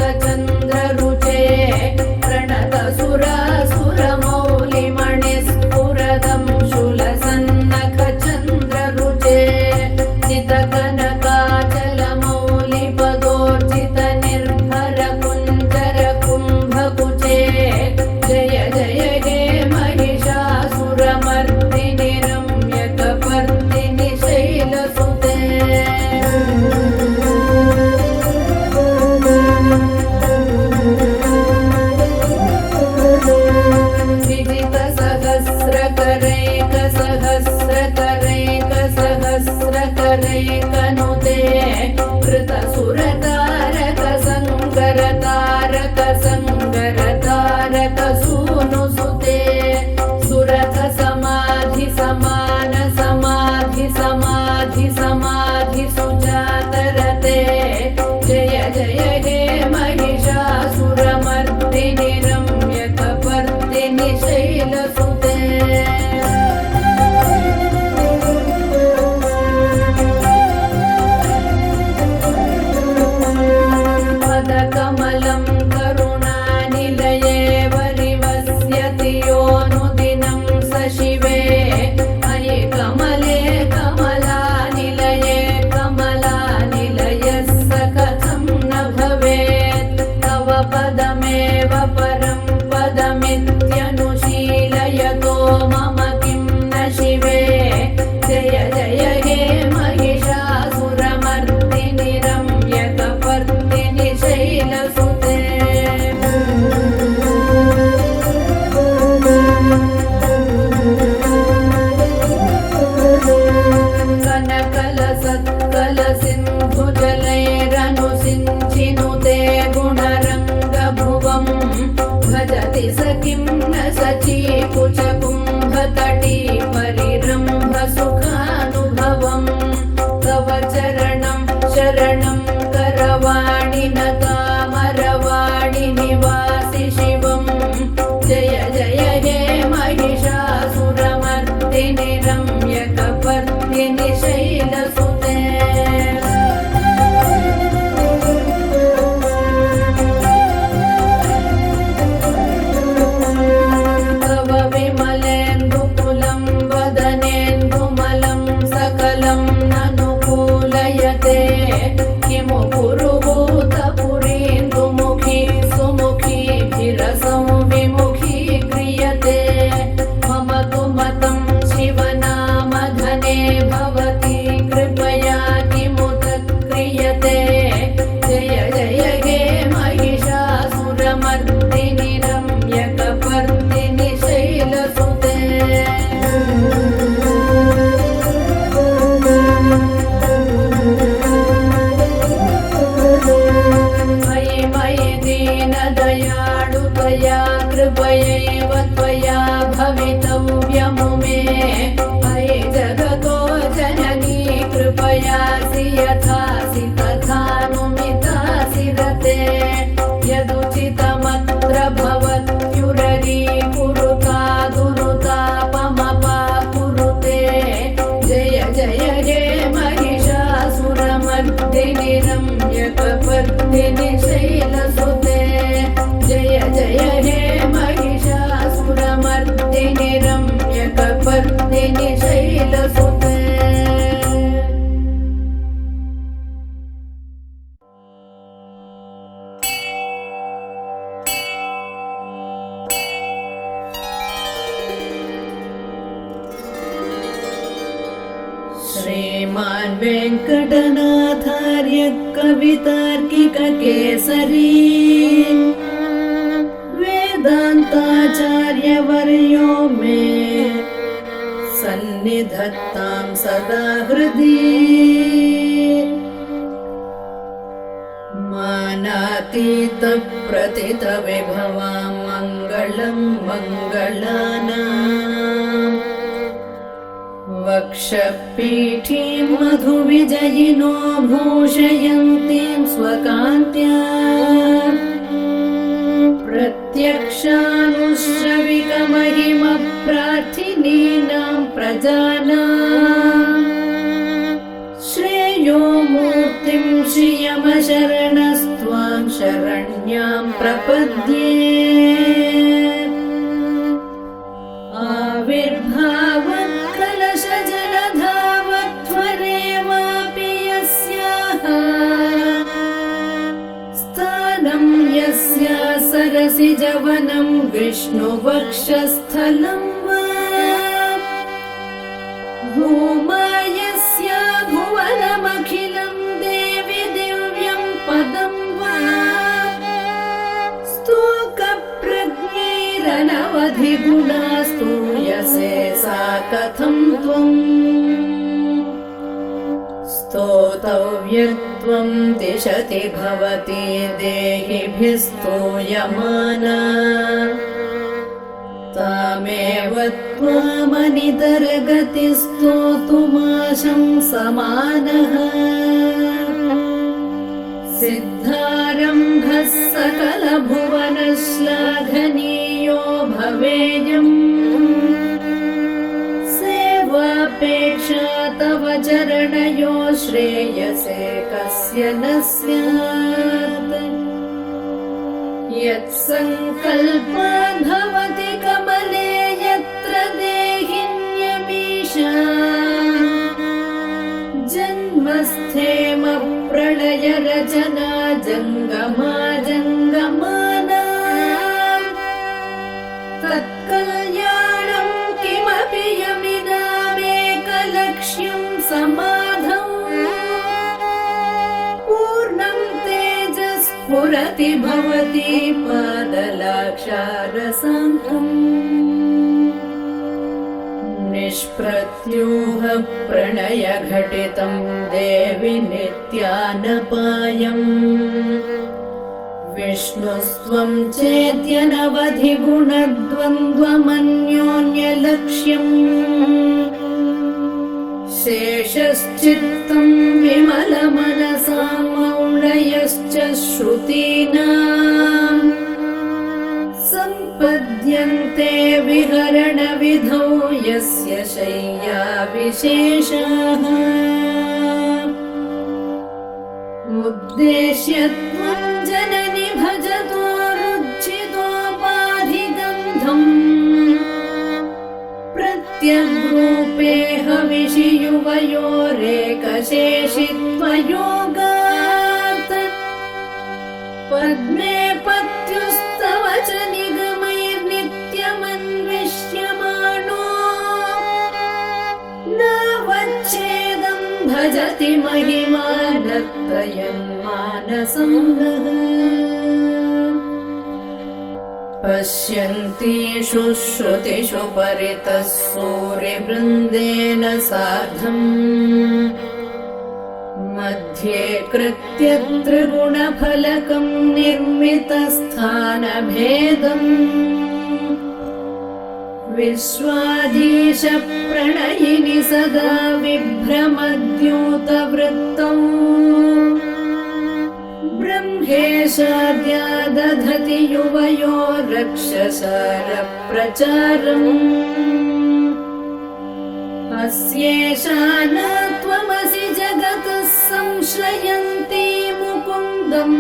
कटितटपीतदुकूलविचित्रमयूखतिरस्कृतचन्द्ररुचे प्रणतसुरासुरमौलिमणिस्फुरदं शूलसन्नखचन्द्ररुचे चितकनकाचलमौलिपदोर्जितनिर्भरकुञ्जरकुम्भकुचे जय जय हे महिषासुरमर्दिनि रम्यकपर्दिनि शैलसुते विजितसहस्रकरैकसहस्रकरैकसहस्रकरैकनुते कृतसुरतारकसङ्करतारकसङ्करतारकसूनुसुते सुरथसमाधिसमानसमाधिसमाधिसुजातरते जय जय हे महिषासुरमर्दिनि रम्यकपर्दिनि शैलसुते पदकमलं करुणानिलये वरिवस्यति योऽनुदिनं स शिवे मयि कमले कमलानिलये कमलानिलयः स कथं न भवेत् तव पदमेव परं पदमित्यनुशीलयतो मम किं न शिवे जय जय हे महिषासुरमर्दिनि रम्यकपर्दिनि शैलसुते कनकलसत्कलसिन्धुजलैरनुसिञ्चिनुते गुणरङ्गभुवं भजति स किं न सचीकुचकुम्भतटी परिरम्भसुखानुभवं तव चरणं शरणं करवाणि न कामरवाणि निवासि शिवं जय जय हे महिषासुरमर्दिनि रम्यकपर्दिनि शैलसुते तव विमलेन्दुकुलं वदनेन्दुमलं सकलं ननुकूलय मर्दिनि शैलसुते जय जय हे महिषासुरमर्दिनि रम्यकपर्दिनि शैलसुते। श्रीमान् वेङ्कटनाथार्य कवितार्किककेसरी वेदान्ताचार्यवर्यो मे सन्निधत्तां सदा हृदि। मानातीतप्रथितविभवां मङ्गलं मङ्गलानाम् वक्षपीठीं मधुविजयिनो भूषयन्तीं स्वकान्त्या प्रत्यक्षानुश्रविकमहिमप्रार्थिनीनां प्रजानां श्रेयो मूर्तिं श्रियमशरणस्त्वां शरण्यां प्रपद्ये। आविर्भावत्कलशजलधावत्वरेवापि यस्याः स्थानं यस्या सरसिजवनं विष्णुवक्षस्थलं वा भूमा यस्या भुवनमखिलं देवि दिव्यं पदं वा स्तोकप्रज्ञैरनवधिगुणा स्तूयसे सा कथं त्वम् स्तोतव्यत्वं दिशति भवति देहिभिः स्तूयमाना तामेव त्वामनितरगति स्तोतुमाशं समानः। सिद्धारम्भः सकलभुवनश्लाघनीयो भवेयम् सेवापेक्षा तव चरणयो श्रेयसे कस्य न स्यात्। यत्सङ्कल्पाद् भवति कमले यत्र देहिन्यमीशा जन्मस्थेम प्रलयरचना जङ्गमा जङ्गमाना तत्कल्याणं किमपि यमिनामेकलक्ष्यं समाधौ पूर्णं तेजस्फुरति भवति पादलाक्षारसाङ्कम्। निष्प्रत्यूह प्रणयघटितं देवि नित्यानपायम् विष्णुस्त्वं चेत्यनवधिगुणद्वन्द्वमन्योन्यलक्ष्यम् शेषश्चित्तं विमलमनसां मौढयश्च श्रुतीनाम् सम्पद्यन्ते विहरणविधौ यस्य शय्या विशेषाः उद्देश्य त्वं जननि भजतो रुचितोपाधिगन्धम् प्रत्यग्रूपे हविषि युवयोरेकशेषित्वयोगात् पद्मे पत्युस्तव च निगमैर्नित्यमन्विष्यमाणो नावच्छेदं भजति महिमानत्रयं मानसं नः। पश्यन्तीषु श्रुतिषु परितः सूर्यवृन्देन सार्धम् मध्ये कृत्य त्रिगुणफलकं निर्मितस्थानभेदम् विश्वाधीश प्रणयिनि सदा विभ्रमद्यूतवृत्तौ ब्रह्मेशाद्या दधति युवयो रक्षसारप्रचारम् अस्येषा न त्वमसि जगतः संश्रयन्ती मुकुन्दम्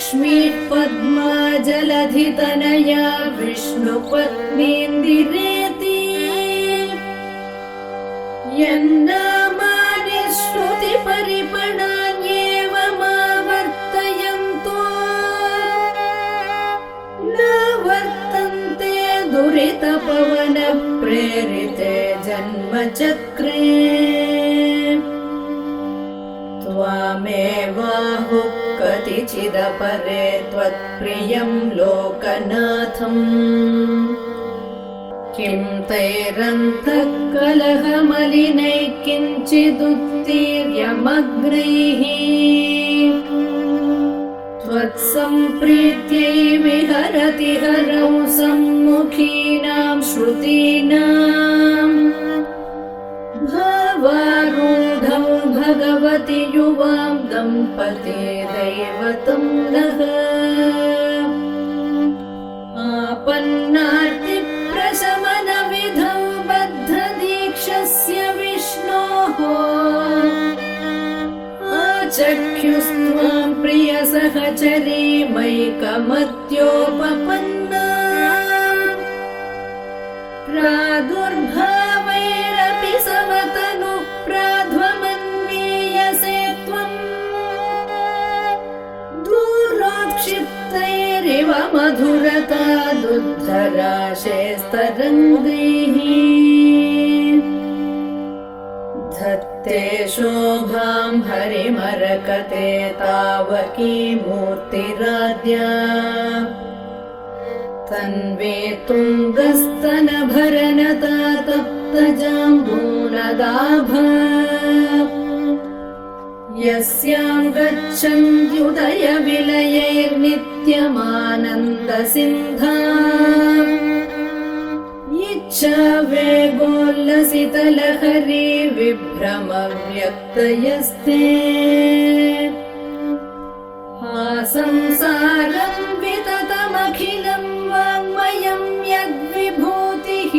लक्ष्मीः पद्मा जलधितनया विष्णुपत्नीन्दिरेति यन्नामानि श्रुतिपरिपणान्येवमावर्तयन्तो न वर्तन्ते दुरितपवनप्रेरिते जन्मचक्रे त्वामेवाहुः कतिचिदपरे त्वत्प्रियं लोकनाथम् किं तैरन्तः कलहमलिनैः किञ्चिदुत्तीर्यमग्नैः त्वत्सम्प्रीत्यै विहरति हरौ सम्मुखीनां श्रुतीनाम् भावारूढौ भगवति युवां दम्पते दैवतं नः आपन्नार्तिप्रशमनविधौ बद्धदीक्षस्य विष्णोः आचख्युस्त्वां प्रियसहचरीमैकमत्योपपन्ना प्रादुर्भावैरपि समतनुः प्राध्वमन्वीयसे त्वम् दूरोत्क्षिप्तैरिव मधुरता दुद्धराशेस्तरङ्गैः धत्ते शोभां हरिमरकते तावकी मूर्तिराद्या तन्वे तुङ्गस्तनभरनता तप्तजाम्बूनदाभा यस्यां गच्छन्त्युदयविलयैर्नित्यमानन्दसिन्धा इच्छा वेगोल्लसितलहरी विभ्रमव्यक्तयस्ते संसारं विततमखिलं वाङ्मयं यद्विभूतिः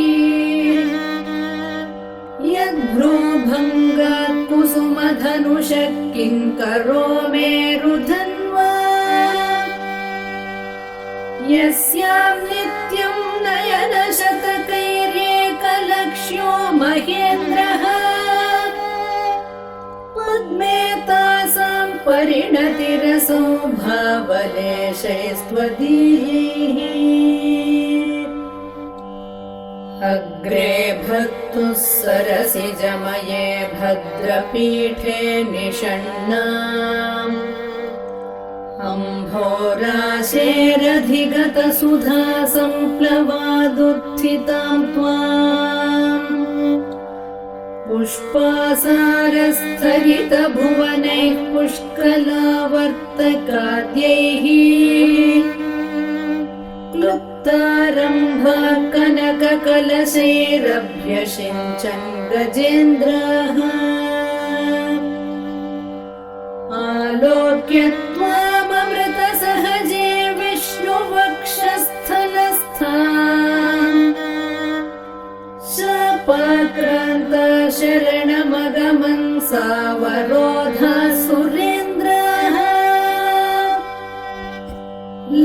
यद्भ्रूभङ्गात् कुसुमधनुषः किं करोमेरुधन्वा यस्यां नित्यं नयनशतकैर्येकलक्ष्यो महेन्द्रः पद्मे तासां परिणतिरसौ भावलेशैस्त्वदीयैः अग्रे भक्तुः सरसिजमये भद्रपीठे निषण्णाम् अम्भोराशेरधिगतसुधा सम्प्लवादुत्थितां त्वाम् पुष्पासारस्थगितभुवनैः पुष्कलावर्तकाद्यैः क्लुप्तारम्भा कनककलशैरभ्यषिञ्चन् गजेन्द्राः आलोक्य त्वाममृतसहजे विष्णुवक्षस्थलस्थाम् शापाक्रान्ता शरणमगमन् सावरोधा सुरेन्द्राः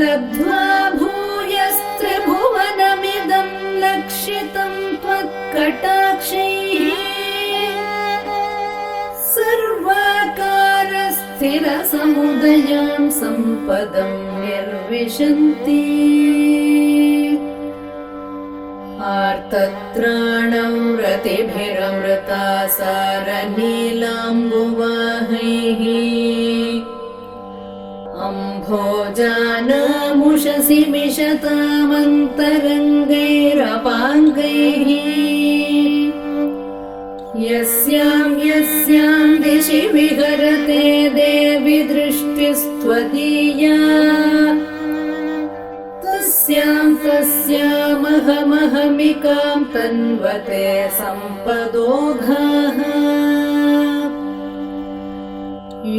लब्ध्वा भूयस्त्रिभुवनमिदं लक्षितं त्वत्कटाक्षैः सर्वाकारस्थिरसमुदयां सम्पदं निर्विशन्ति आर्तत्राणं रतिभिरमृता सारनीलाम्बुवाहैः अम्भोजानामुषसि मिषतामन्तरङ्गैरपाङ्गैः यस्यां दिशि विहरते देवि दृष्टिस्त्वदीया तस्यामहमहमिकां तन्वते सम्पदोघाः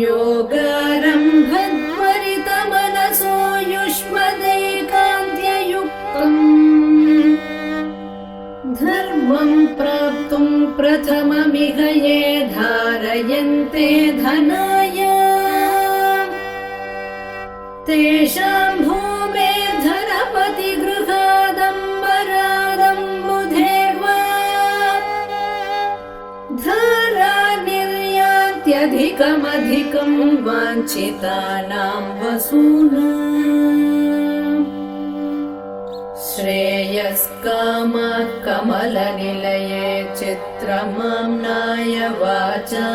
योगारम्भत्वरितमनसो युष्मदैकान्त्ययुक्तम् धर्मं प्राप्तुं प्रथममिह ये धारयन्ते धनाय तेषां भूमेर्धनपतिगृहादम्बरादम्बुधेर्वा धारा निर्यान्त्यधिकमधिकं वाञ्छितानां वसूनाम् श्रेयस्कामात् कमलनिलये चित्रमाम्नाय वाचा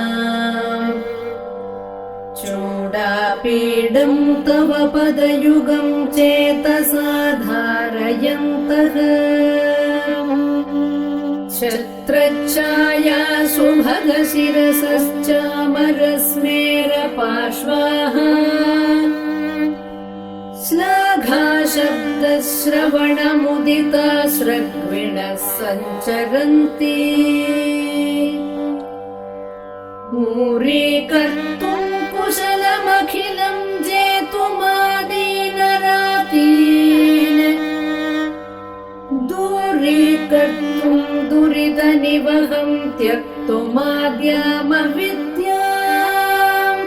चूडापीडं तव पदयुगं चेतसा धारयन्तः छत्रच्छाया सुभगशिरसश्चामरस्मेरपार्श्वाः श्लाघाशब्दश्रवणमुदिता स्रग्विणः सञ्चरन्ति मूरीकर्तुं कुशलमखिलं जेतुमादीनरातीन् दूरीकर्तुं दुरितनिवहं त्यक्तुमाद्यामविद्याम्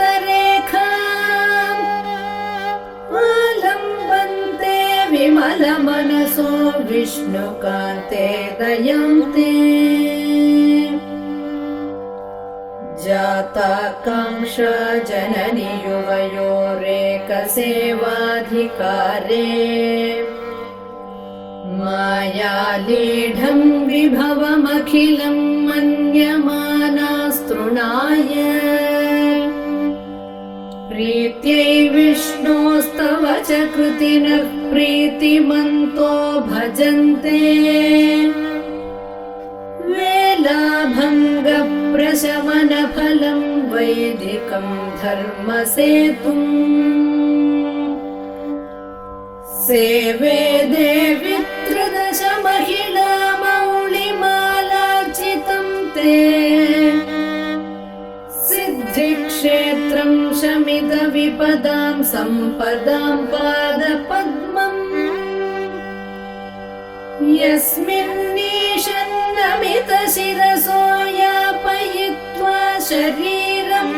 अम्बस्तम्भावधिकजननग्रामसीमान्तरेखाम् आलम्बन्ते विमलमनसो विष्णुकान्ते दयन्ते जाताकाङ्क्षा जननि युवयोरेकसेवाधिकारे मायालीढं विभवमखिलं मन्यमानास्तृणाय प्रीत्यै विष्णोस्तव च कृतिनः प्रीतिमन्तो भजन्ते वेलाभङ्गप्रशमनफलं वैदिकं धर्मसेतुम् सेवे देवि त्रदश महिला मौलिमालार्चितं ते सिद्धिक्षेत्रं शमितविपदां सम्पदां पादपद्मम् यस्मिन्नीशन्नमितशिरसो यापयित्वा शरीरम्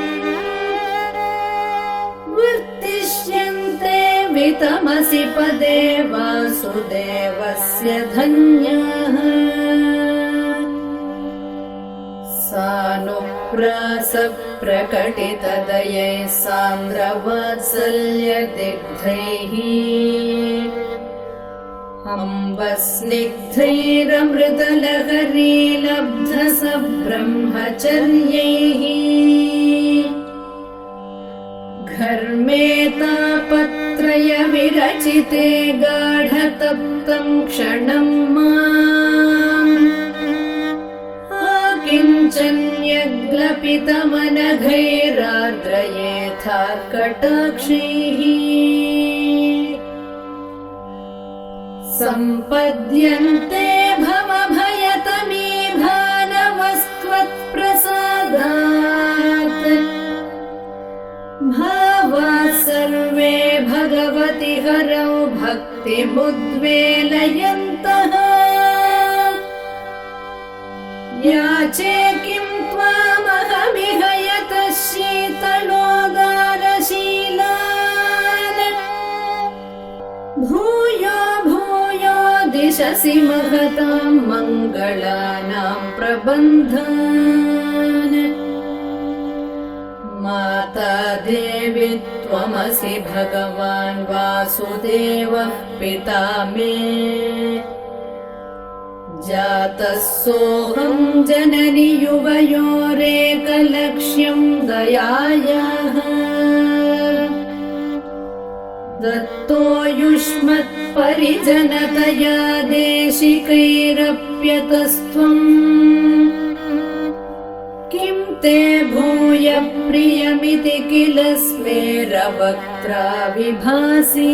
वर्तिष्यन्ते वितमसि पदे वासुदेवस्य धन्याः सानुप्रासप्रकटितदयै सान्द्रवात्सल्यदिग्धैः अम्बस्निग्धैरमृतलहरीलब्धसब्रह्मचर्यैः घर्मे तापत्रय विरचिते गाढतप्तं क्षणं माम् आकिञ्चन्यग्लपितमनघैरार्द्रयेथा कटाक्षैः सम्पद्यन्ते भवभयतमी भानवस्त्वत्प्रसादात् भावाः सर्वे भगवति हरौ भक्तिमुद्वेलयन्तः याचे किं त्वामहमिह यतः शीतलोदारशीलान् भूयो भूयो दिशसि महतां मङ्गलानां प्रबन्धान् माता देवी त्वमसि भगवान् वासुदेवः पिता मे जातः सोऽहं जननि युवयोरेकलक्ष्यं दयायाः दत्तो युष्मत्परिजनतया देशिकैरप्यतस्त्वम् किं ते भूय प्रियमिति किल स्मेरवक्त्रा विभासि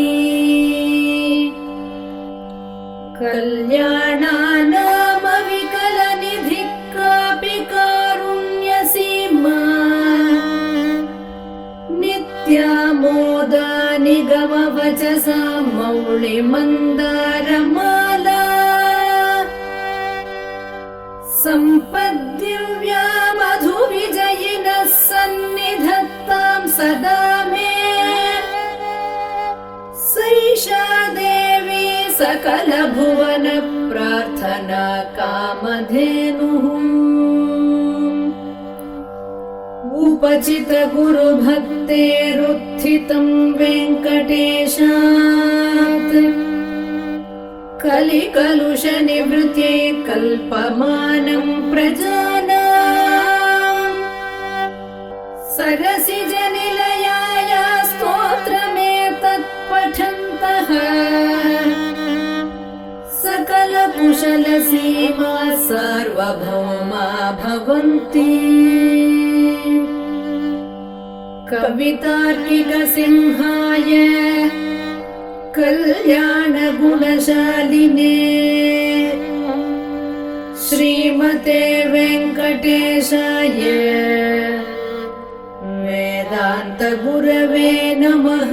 कल्याणानामविकलनिधिः कापि कारुण्यसीमा नित्यामोदा निगमवचसा मौलिमन्दारमाला सम्पद्दिव्या कामधेनुः उपचित गुरुभक्तेरुत्थितं वेङ्कटेशात् कलिकलुषनिवृत्यै कल्पमानं प्रजानाम् सरसिजनिलयाय स्तोत्रमेतत् पठन्तः सकलकुशलसीमा सार्वभौमा भवन्ति कवितार्किकसिंहाय कल्याणगुणशालिने श्रीमते वेङ्कटेशाय वेदान्तगुरवे नमः।